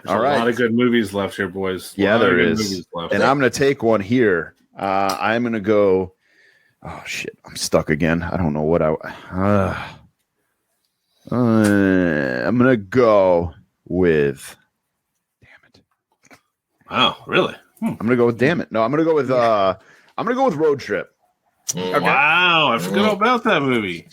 all right, a lot of good movies left here, boys. Yeah, there is, and I'm gonna take one here. I'm gonna go. Oh shit, I'm stuck again. I don't know what I'm gonna go with. Damn it! Wow, really? I'm gonna go with. Damn it! No, I'm gonna go with. I'm gonna go with Road Trip. Okay. Wow, I forgot about that movie.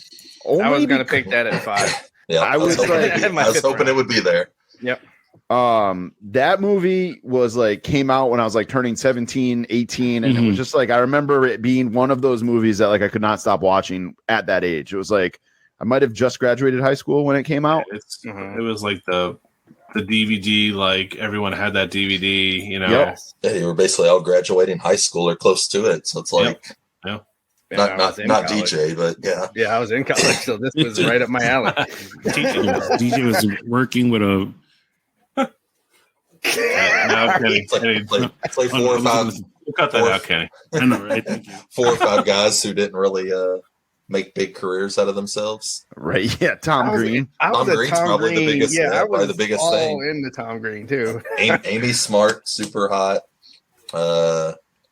I was gonna pick that at 5. Yeah, I was hoping it would be there. Yep. That movie was like came out when I was like turning 17, 18, and it was just like I remember it being one of those movies that like I could not stop watching at that age. It was like I might have just graduated high school when it came out. It was like the DVD, like everyone had that DVD, you know. Yep. Yeah, you were basically all graduating high school or close to it, so it's like not DJ, but yeah. Yeah, I was in college, so this was right up my alley. DJ was working with a. It's like 4 or 5. Cut that out, Kenny. I know, right? Thank you. 4 or 5 guys who didn't really make big careers out of themselves. Right? Yeah, Tom Green. Tom Green's probably the biggest. Yeah, probably the biggest all thing. Into Tom Green too. Amy Smart, super hot.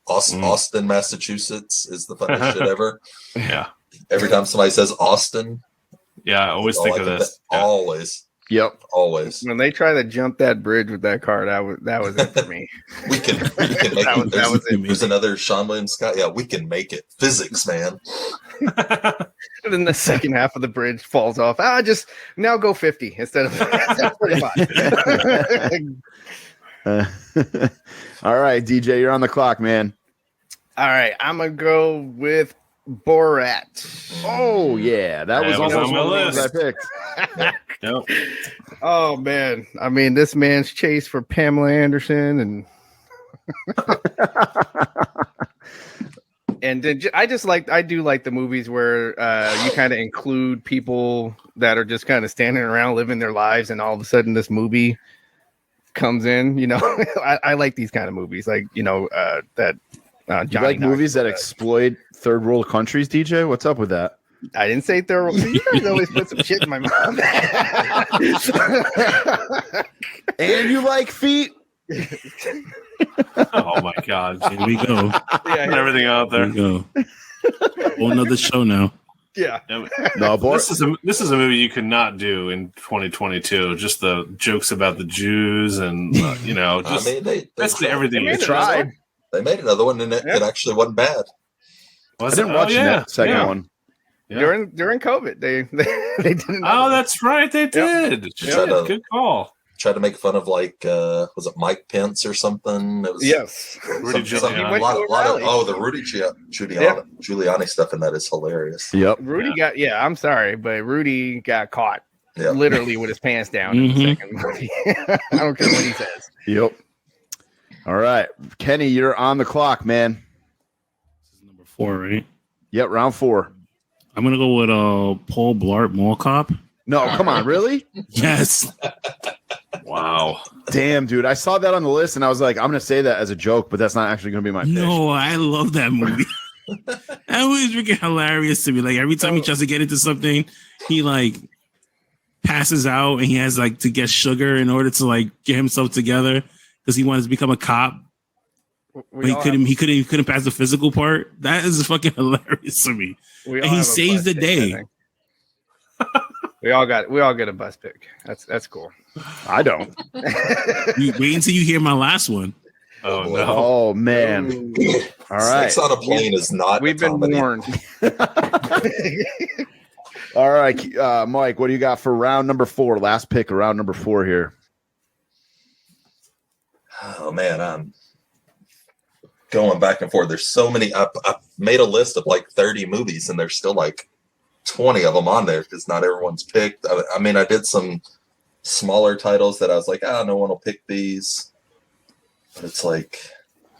Austin, Massachusetts is the funniest shit ever. Yeah. Every time somebody says Austin, I always think of this. Always. Yep. Always. When they try to jump that bridge with that car, that was it for me. we can make it. There's another Sean William Scott. Yeah, we can make it. Physics, man. And then the second half of the bridge falls off. Just now go 50 instead of 45. All right, DJ, you're on the clock, man. All right, I'm gonna go with Borat. Oh yeah, that was almost on my one of the list. ones I picked. Yep. Oh man, I mean, this man's chase for Pamela Anderson and and then I do like the movies where you kind of include people that are just kind of standing around living their lives, and all of a sudden this movie comes in. You know, I like these kind of movies, like that. You like movies that exploit third world countries, DJ? What's up with that? I didn't say third world. You guys always put some shit in my mouth. And you like feet? Oh my God! Here we go. Yeah, everything out there. Here we go. Whole another show now. Yeah. No, boy. This is a movie you could not do in 2022. Just the jokes about the Jews and just basically everything. They tried. They made another one, and it actually wasn't bad. I didn't watch that second one. Yeah. During COVID, they didn't. Oh, that's right, they did. Yep. Good call. Tried to make fun of was it Mike Pence or something? It was yes, Rudy Giuliani. The Rudy Giuliani stuff in that is hilarious. Yep. Rudy got I'm sorry, but Rudy got caught literally with his pants down in the second movie. I don't care what he says. Yep. All right, Kenny, you're on the clock, man. This is number 4, right? Yep, round 4. I'm gonna go with Paul Blart Mall Cop. No, come on, really? Yes. Wow. Damn, dude. I saw that on the list, and I was like, I'm gonna say that as a joke, but that's not actually gonna be my pick. No, I love that movie. That movie is freaking hilarious to me. Like every time he tries to get into something, he like passes out, and he has like to get sugar in order to like get himself together because he wanted to become a cop. But he couldn't pass the physical part. That is fucking hilarious to me. And he saves the day. We all get a bus pick. That's cool. I don't. Wait until you hear my last one. Oh no! Oh man! All right. Sex on a plane is not. We've been warned. All right, Mike. What do you got for round number 4? Last pick of round number 4 here. Oh man, I'm going back and forth. There's so many. I made a list of like 30 movies, and there's still like 20 of them on there because not everyone's picked. I mean, I did some smaller titles that I was like, no one will pick these. But it's like,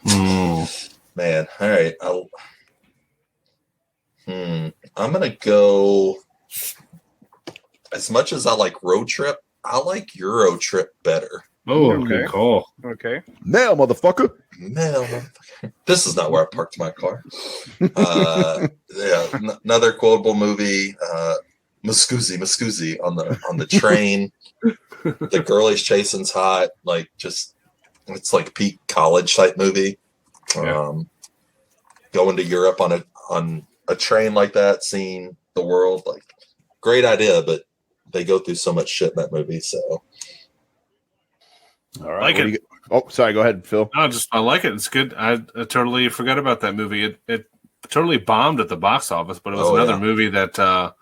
man, all right. I'm gonna go. As much as I like Road Trip, I like Euro Trip better. Oh, Okay. good call. Okay. Nail, motherfucker. This is not where I parked my car. Another quotable movie. Muscusi on the train. The girl he's chasing's hot. Like it's like peak college type movie. Going to Europe on a train like that, seeing the world, like great idea, but they go through so much shit in that movie. So, all right. Like it. Oh, sorry. Go ahead, Phil. No, I like it. It's good. I totally forgot about that movie. It totally bombed at the box office, but it was another movie that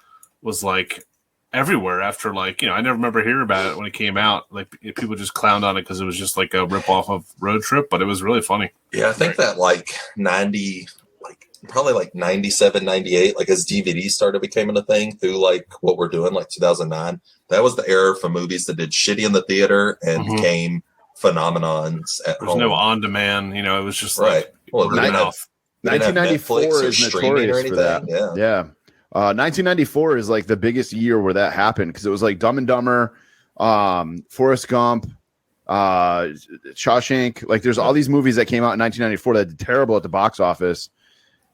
was like everywhere after, like, I never remember hearing about it when it came out. Like, people just clowned on it because it was just like a rip off of Road Trip, but it was really funny. Yeah, I think that like 90, like probably like 97, 98, like as DVD started becoming a thing through like what we're doing, like 2009. That was the era for movies that did shitty in the theater and became phenomenons at home. There's no on demand, it was just right. Like, Well, 1994 is notorious for that. Yeah. 1994 is like the biggest year where that happened because it was like Dumb and Dumber, Forrest Gump, Shawshank. Like, there's all these movies that came out in 1994 that did terrible at the box office,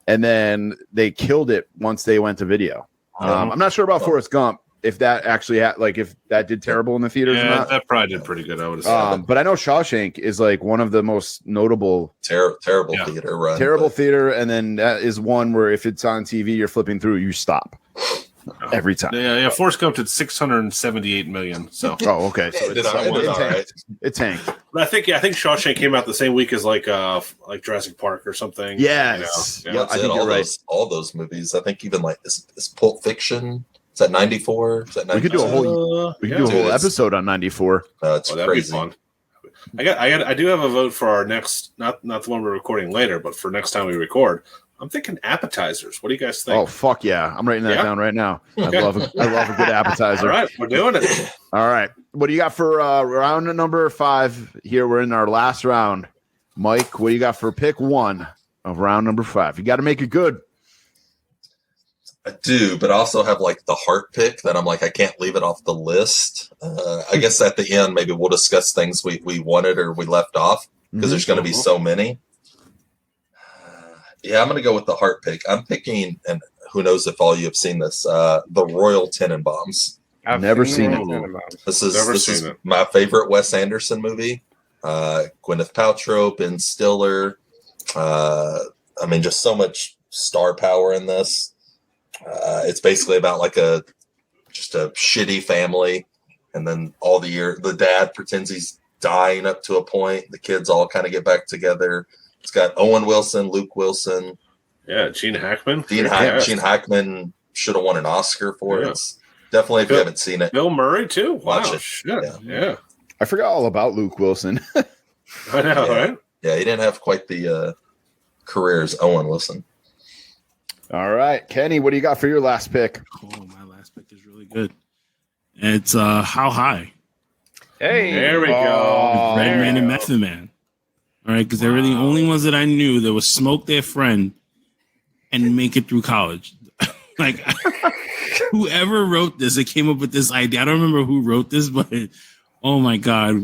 and then they killed it once they went to video. I'm not sure about Forrest Gump, if that actually if that did terrible in the theaters or not. That probably did pretty good, I would assume. But I know Shawshank is like one of the most notable terrible theater run. Terrible theater, and then that is one where if it's on TV, you're flipping through, you stop every time. Yeah. Forrest Gump did 678 million. So okay, so it tanked. But I think Shawshank came out the same week as like Jurassic Park or something. Yes, I think you're right. All those movies. I think even like is Pulp Fiction. Is that 94? Is that 92? We could do a whole episode on 94. It's crazy. That'd be fun. I do have a vote for our next, not the one we're recording later, but for next time we record. I'm thinking appetizers. What do you guys think? Oh, fuck yeah. I'm writing that down right now. Okay. I love a good appetizer. All right, we're doing it. All right. What do you got for round number 5 here? We're in our last round. Mike, what do you got for pick 1 of round number 5? You got to make it good. I do, but I also have like the heart pick that I'm like, I can't leave it off the list. I guess at the end, maybe we'll discuss things we wanted or we left off because there's going to be so many. I'm going to go with the heart pick. I'm picking, and who knows if all you have seen this, the Royal Tenenbaums. I've never seen it. This is my favorite Wes Anderson movie. Gwyneth Paltrow, Ben Stiller. Just so much star power in this. It's basically about like just a shitty family, and then all the year the dad pretends he's dying up to a point. The kids all kind of get back together. It's got Owen Wilson, Luke Wilson. Yeah, Gene Hackman. Gene Hackman should have won an Oscar for it. Definitely, if you haven't seen it. Bill Murray, too. Watch it. Shit. Yeah. I forgot all about Luke Wilson. I know, right? Yeah, he didn't have quite the career as Owen Wilson. All right. Kenny, what do you got for your last pick? Oh, my last pick is really good. It's How High. Hey. There we go. Red Man and Method Man. All right, because they were the only ones that I knew that would smoke their friend and make it through college. Like, whoever wrote this, they came up with this idea. I don't remember who wrote this, but oh my God,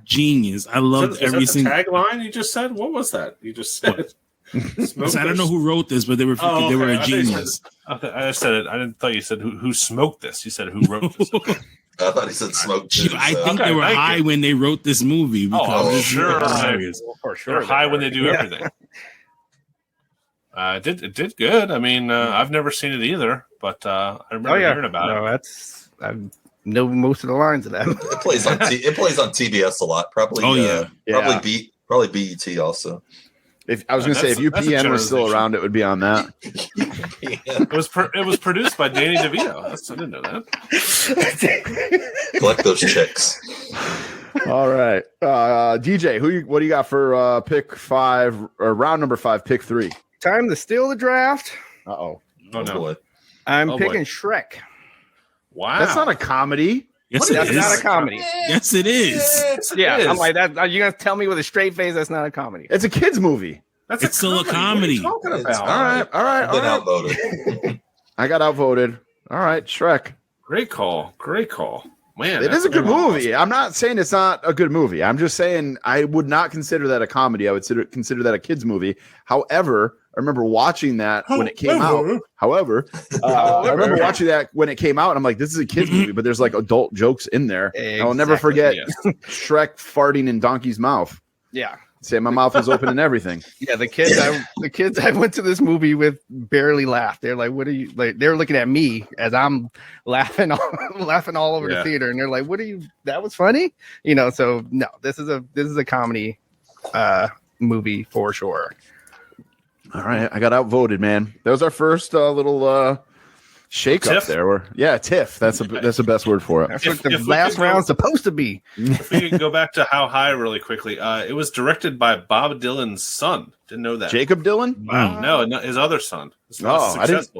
genius. I loved every single tagline you just said. What was that? You just said. I don't know who wrote this, but they were a genius. I said it. I didn't thought you said who smoked this. You said who wrote this. I thought he said smoked this. I think they were high when they wrote this movie. Because sure. For sure. They're high when they do everything. It did good. I mean, I've never seen it either, but I remember hearing about it. I know most of the lines of that. It plays on TBS a lot. Probably. Probably BET also. If I was going to say, if UPN was still around, it would be on that. It was produced by Danny DeVito. I didn't know that. Collect those checks. All right, DJ, what do you got for pick 5 or round number 5, pick 3? Time to steal the draft. Oh no! Boy. I'm picking Shrek. Wow, that's not a comedy. Yes, that's not a comedy. Yes, it is. Yes, it is. I'm like that. Are you gonna tell me with a straight face that's not a comedy? It's a kids movie. It's still a comedy. What are you talking about? All right. I've been outvoted. I got outvoted. All right, Shrek. Great call. Man, it is a good movie. I'm not saying it's not a good movie. I'm just saying I would not consider that a comedy. I would consider that a kids movie. However, I remember watching that when it came out. However, I remember watching that when it came out, and I'm like, this is a kids movie, but there's like adult jokes in there. Exactly, I'll never forget Shrek farting in Donkey's mouth. Yeah. Say my mouth was open and everything. Yeah, the kids I went to this movie with barely laughed. They're like, "What are you like?" They're looking at me as I'm laughing all over the theater, and they're like, "What are you? That was funny." So no, this is a comedy movie for sure. All right, I got outvoted, man. That was our first little shake up there. Tiff. That's the best word for it. That's what the last round's supposed to be. If we could go back to How High really quickly, it was directed by Bob Dylan's son. Didn't know that. Jacob Dylan? Wow. No, his other son. His I didn't.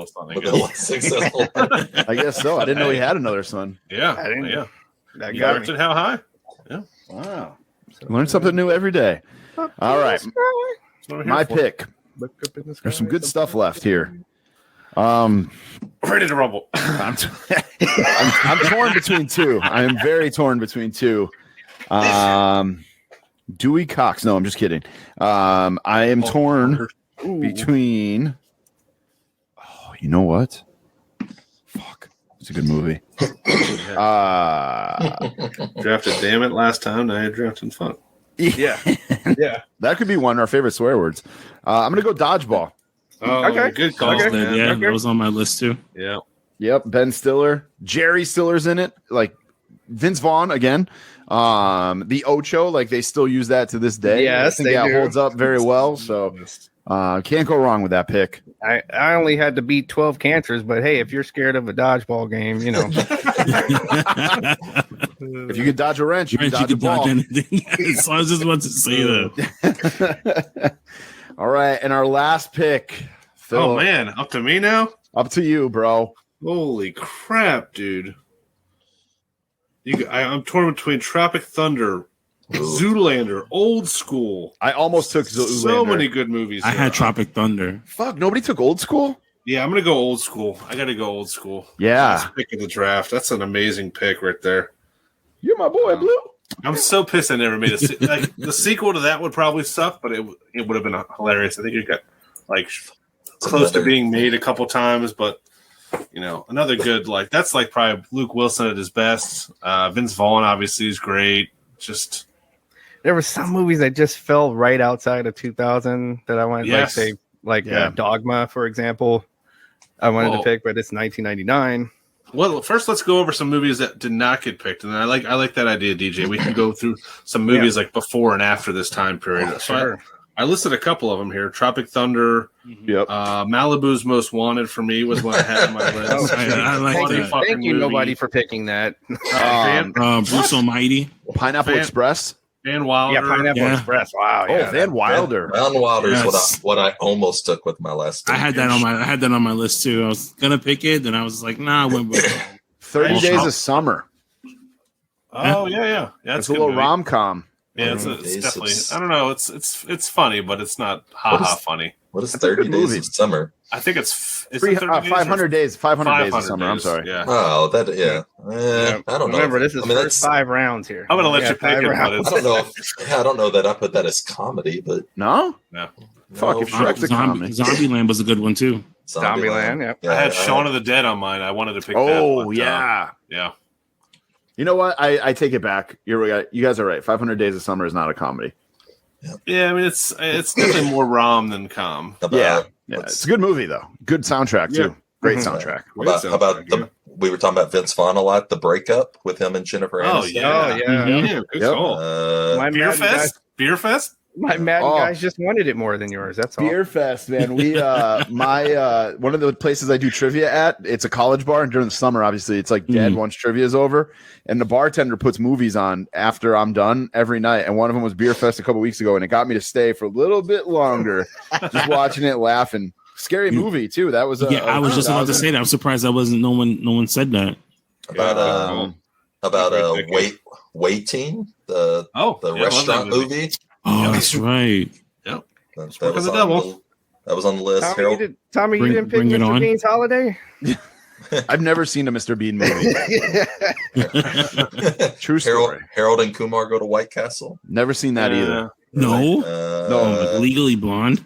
Successful. I guess so. I didn't know he had another son. Yeah, I didn't. Yeah. That He got directed me. How High. Yeah. Wow. Learn something new every day. All right, my pick. There's some good stuff left here. Ready to rumble. I'm torn between two. I am very torn between two. Dewey Cox. No, I'm just kidding. I am torn between. Oh, you know what? Fuck. It's a good movie. Drafted Damn It last time. Now you're drafting Fun. Yeah. That could be one of our favorite swear words. I'm gonna go Dodgeball. Oh, Okay. Good call, man. Yeah, that was on my list too. Yeah. Yep, Ben Stiller, Jerry Stiller's in it. Like Vince Vaughn again. The Ocho, like they still use that to this day. Yes, I think they do. holds up very well. So can't go wrong with that pick. I only had to beat 12 cancers, but hey, if you're scared of a dodgeball game, If you can dodge a wrench, you can dodge a ball. anything. So I was just about to say that. All right, and our last pick. Phil, Oh man, up to me now. up to you, bro. Holy crap, dude! I'm torn between Tropic Thunder, Zoolander, Old School. I almost took Zoolander. So many good movies. I here. had Tropic Thunder. Fuck, nobody took Old School. Yeah, I'm gonna go Old School. I gotta go Old School. Yeah, Last pick of the draft. That's an amazing pick right there. you're my boy, Blue. I'm so pissed I never made like the sequel to that would probably suck, but it would have been hilarious. I think it got like close to being made a couple times, but another good that's like probably Luke Wilson at his best. Vince Vaughn obviously is great. Just there were some movies that just fell right outside of 2000 that I wanted Yeah. Dogma, for example. I wanted to pick, but it's 1999. Well, first let's go over some movies that did not get picked, and I like that idea, DJ. We can go through some movies like before and after this time period. Sure. I listed a couple of them here. Tropic Thunder, Yep. Malibu's Most Wanted for me was one I had on my list. I like Funny that. fucking Thank you, movie. nobody, for picking that. Bruce Almighty. Pineapple Van- Express. Van Wilder. Yeah, Pineapple Yeah. Express. Wow. Oh, Yeah, Van Wilder. Brown Wilder is Yes. what I almost took with my last. I had that on my list too. I was gonna pick it, then I was like, nah, I went with 30 Oh, Days shit. of Summer. Oh yeah. That's a a good little movie. rom com. Yeah, it's Days definitely. of- I don't know. It's funny, but it's not funny. What is That's a 30 good Days movie. of Summer? I think it's 30 days or 500 days. 500 days of summer. I'm days. sorry. Yeah. Oh, that I don't know. Remember, this is I mean, first 5 rounds here. I'm gonna let you pick 5 it, but rounds. I don't know. I don't know that I put that as comedy, but No? No. Fuck, no, if Shrek's a comedy. Zombieland was a good one too. Zombieland, yep. Yeah, I had Shaun of the Dead on mine. I wanted to pick that. Oh, but, yeah. yeah. You know what? I take it back. You guys are right. 500 Days of Summer is not a comedy. Yeah, I mean it's definitely more rom than com. Yeah. It's a good movie, though. Good soundtrack, too. Yeah. Great Mhm. soundtrack. How about we were talking about Vince Vaughn a lot, the breakup with him and Jennifer Oh Aniston. yeah. Oh, yeah. Mhm. Yeah, good Yep. call. My Beer Madden guys, Fest? Beer Fest? my Madden Oh. guys just wanted it more than yours. That's all. Beer Fest, man. We my one of the places I do trivia at, it's a college bar, and during the summer, obviously, it's like dead once trivia is over. And the bartender puts movies on after I'm done every night. And one of them was Beer Fest a couple weeks ago, and it got me to stay for a little bit longer, just watching it, laughing. Scary movie too. That was I was just about to say that. I'm surprised that wasn't no one said that. About Waiting, the restaurant movie. Oh, that's right. Yep. That Work of the Devil. That was on the list. Tommy, you didn't pick Bring it Mr. on. Bean's Holiday? I've never seen a Mr. Bean movie. True story. Harold and Kumar Go to White Castle. Never seen that either. No, No. Legally Blonde.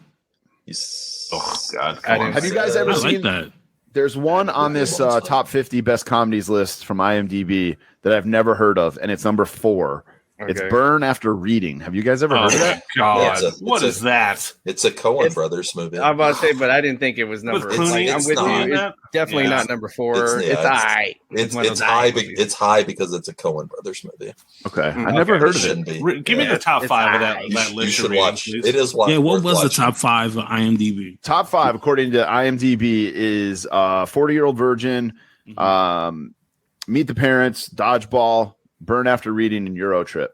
Oh God! Have you guys ever I seen like that? There's one on this top 50 best comedies list from IMDb that I've never heard of, and it's number 4. Okay. It's Burn After Reading. Have you guys ever heard of that? God, what is that? It's a Coen Brothers movie. I'm about to say, but I didn't think it was number. Clooney, I'm with not. you. It's definitely not number 4. It's high. It's high. It's high because it's a Coen Brothers movie. Okay, I never heard of it. Be. Give me the top 5 of that You list. should watch. It is watch. Yeah, what was the watching. top 5 of IMDb? Top 5, according to IMDb, is 40-Year-Old Virgin, Meet the Parents, Dodgeball, Burn After Reading, and Euro Trip.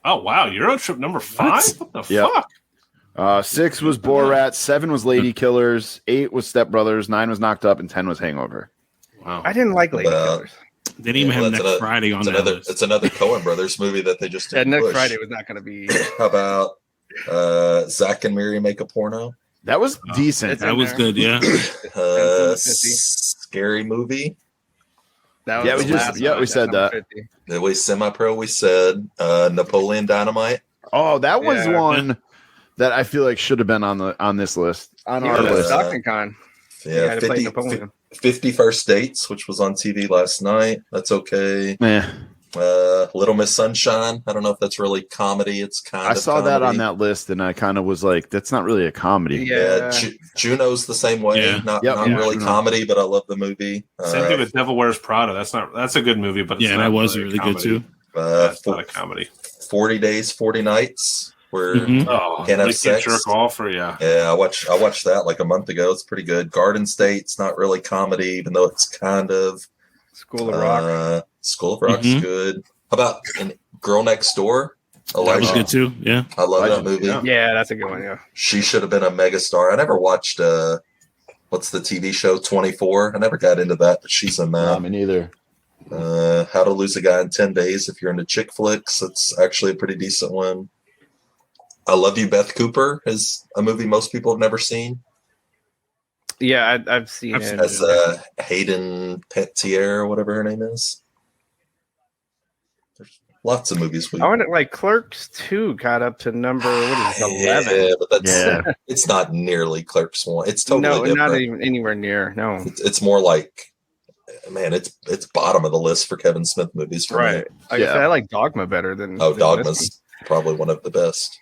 Oh wow, Euro Trip number 5. What the Yep. fuck? 6 was Borat, 7 was Lady Killers, 8 was Step Brothers, 9 was Knocked Up, and 10 was Hangover. Wow. I didn't like Lady Killers. They didn't even have Next Friday on that list. It's another Coen Brothers movie that they just didn't Next push. Friday was not going to be. How about Zach and Miri Make a Porno? That was decent. That was good, yeah. Scary Movie. That was Yeah, we the just- last yeah, one. we said That's that. number 50. The way Semi-Pro, we said Napoleon Dynamite. Oh, that was Yeah. one that I feel like should have been on this list. On our Yeah, list. Stockton Con. Yeah, had to play Napoleon. 50 First Dates, which was on TV last night. That's okay. Little Miss Sunshine. I don't know if that's really comedy. It's kind I of saw that on comedy. that list, and I kind of was like, "That's not really a comedy." Yeah. Juno's the same way. Yeah. Not Yep. really Juno. comedy, but I love the movie. Same thing with Devil Wears Prada. That's a good movie, but it's Yeah, not that was really a really good comedy. too. That's not a comedy. 40 Days, 40 Nights. Where Mhm. Oh, Can't have they sex. jerk off or yeah. yeah, I watched that like a month ago. It's pretty good. Garden State's not really comedy, even though it's kind of. School of Rock. School of Rock's Mhm. good. How about Girl Next Door? That was Elijah. good too. Yeah. I love that Legend, movie. yeah. Yeah, that's a good one. Yeah. She should have been a megastar. I never watched what's the TV show 24? I never got into that, but she's in that. me neither. How to Lose a Guy in 10 Days. If you're into chick flicks, it's actually a pretty decent one. I Love You, Beth Cooper is a movie most people have never seen. Yeah, I've seen it. As Hayden Panettiere or whatever her name is. There's lots of movies. I wonder, like Clerks 2 got up to number 11. Yeah, but that's Yeah. it's not nearly Clerks 1. It's totally No, different. not even anywhere near. No. It's more like, man, it's bottom of the list for Kevin Smith movies for me. Right. Like I said, I like Dogma better than. Oh, than Dogma's this probably one of the best.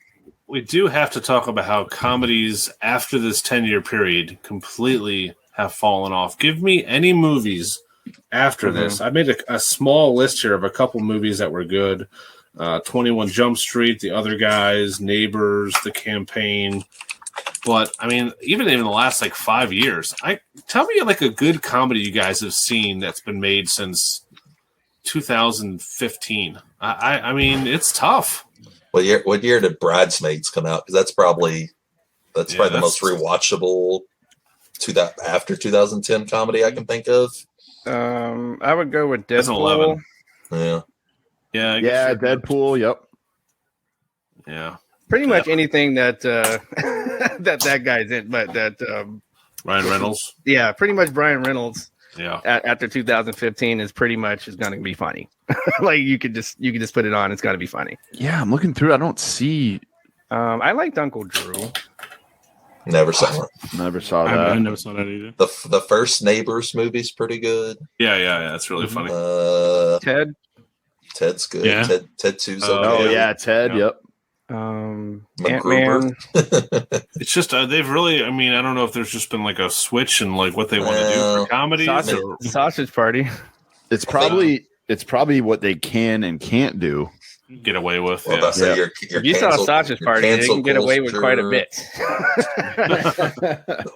We do have to talk about how comedies after this 10-year period completely have fallen off. Give me any movies after this. I made a small list here of a couple movies that were good. 21 Jump Street, The Other Guys, Neighbors, The Campaign. But, I mean, even in the last, 5 years, tell me, a good comedy you guys have seen that's been made since 2015. I mean, it's tough. What year did Bridesmaids come out? Because that's probably the most rewatchable after 2010 comedy I can think of. I would go with That's Deadpool. 11. Yeah. Yeah, Deadpool. Yep. Yeah. Pretty much anything that that guy's in, but that Ryan Reynolds. yeah, pretty much Brian Reynolds. Yeah. After 2015 is going to be funny. Like you could just put it on. It's got to be funny. Yeah, I'm looking through. I don't see. I liked Uncle Drew. Never saw it. Never saw I that. never saw that either. The first Neighbors movie's pretty good. Yeah. That's really funny. Ted. Ted's good. Yeah. Ted 2's Oh, okay. Oh yeah, Ted. Yeah. Yep. Ant-Man. It's just they've really. I mean, I don't know if there's just been a switch in what they want to do for comedies. Sausage Party. It's probably what they can and can't do. Get away with. Well, that's Yeah. you're If you saw canceled- Sausage you're Party, they cancel can get away with quite a culture. bit.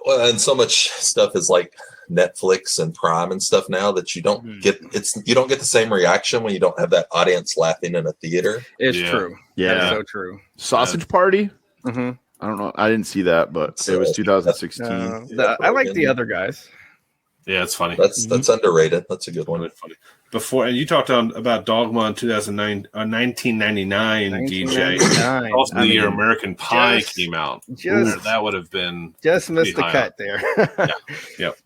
Well, and so much stuff is like Netflix and Prime and stuff now that you don't get. You don't get the same reaction when you don't have that audience laughing in a theater. It's Yeah. true. Yeah. That's so true. Sausage Party. Mm-hmm. I don't know. I didn't see that, but it was 2016. I like The Other Guys. Yeah, it's funny. That's underrated. That's a good one. Really funny. Before, and you talked about Dogma in 1999, DJ. 1999. Also, the year I mean, American Pie just- came out. just- That would have been Just missed the high cut there. Yep.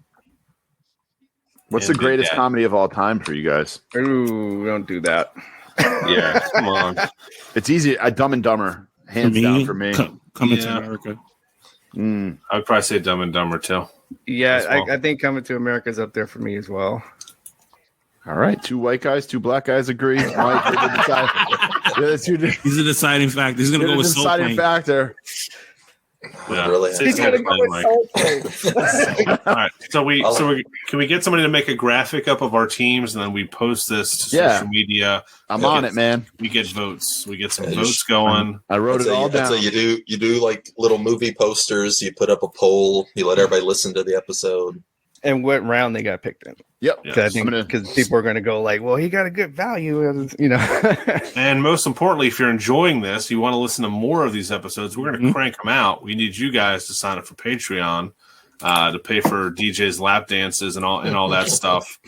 What's the greatest comedy of all time for you guys? Ooh, don't do that. Yeah, come on. It's easy. Dumb and Dumber, hands down for me. Coming to America. I would probably say Dumb and Dumber too. Yeah, well. I think Coming to America is up there for me as well. All right, 2 white guys, 2 black guys agree. Mike, he's a deciding factor. He's going to go with Soul deciding factor. Yeah. Really he's going to go with Soul Plane. All right, so can we get somebody to make a graphic up of our teams, and then we post this to social media? I'm on it, man. We get votes. We get some votes going. I wrote it all down. So you do like little movie posters. You put up a poll. You let everybody listen to the episode. And what round they got picked in? Yep. Because people are going to go like, well, he got a good value, you know. And most importantly, if you're enjoying this, you want to listen to more of these episodes, we're going to crank them out. We need you guys to sign up for Patreon to pay for DJ's lap dances and all that stuff.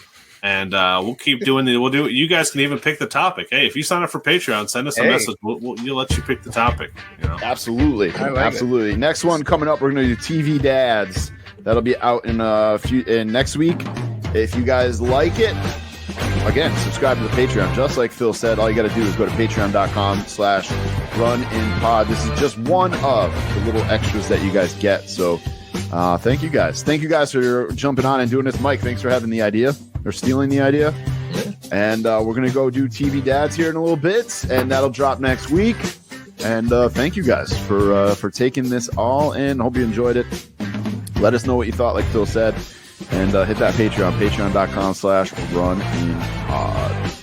And we'll keep doing it. We'll do it. You guys can even pick the topic. Hey, if you sign up for Patreon, send us a message. We'll let you pick the topic. You know? Absolutely. Absolutely. Next one coming up, we're going to do TV Dads. That'll be out in next week. If you guys like it, again, subscribe to the Patreon. Just like Phil said, all you got to do is go to patreon.com/runinpod. This is just one of the little extras that you guys get. So thank you guys. Thank you guys for jumping on and doing this. Mike, thanks for having the idea or stealing the idea. And we're going to go do TV Dads here in a little bit, and that'll drop next week. And thank you guys for taking this all in. Hope you enjoyed it. Let us know what you thought, like Phil said, and hit that Patreon, patreon.com/runinpod.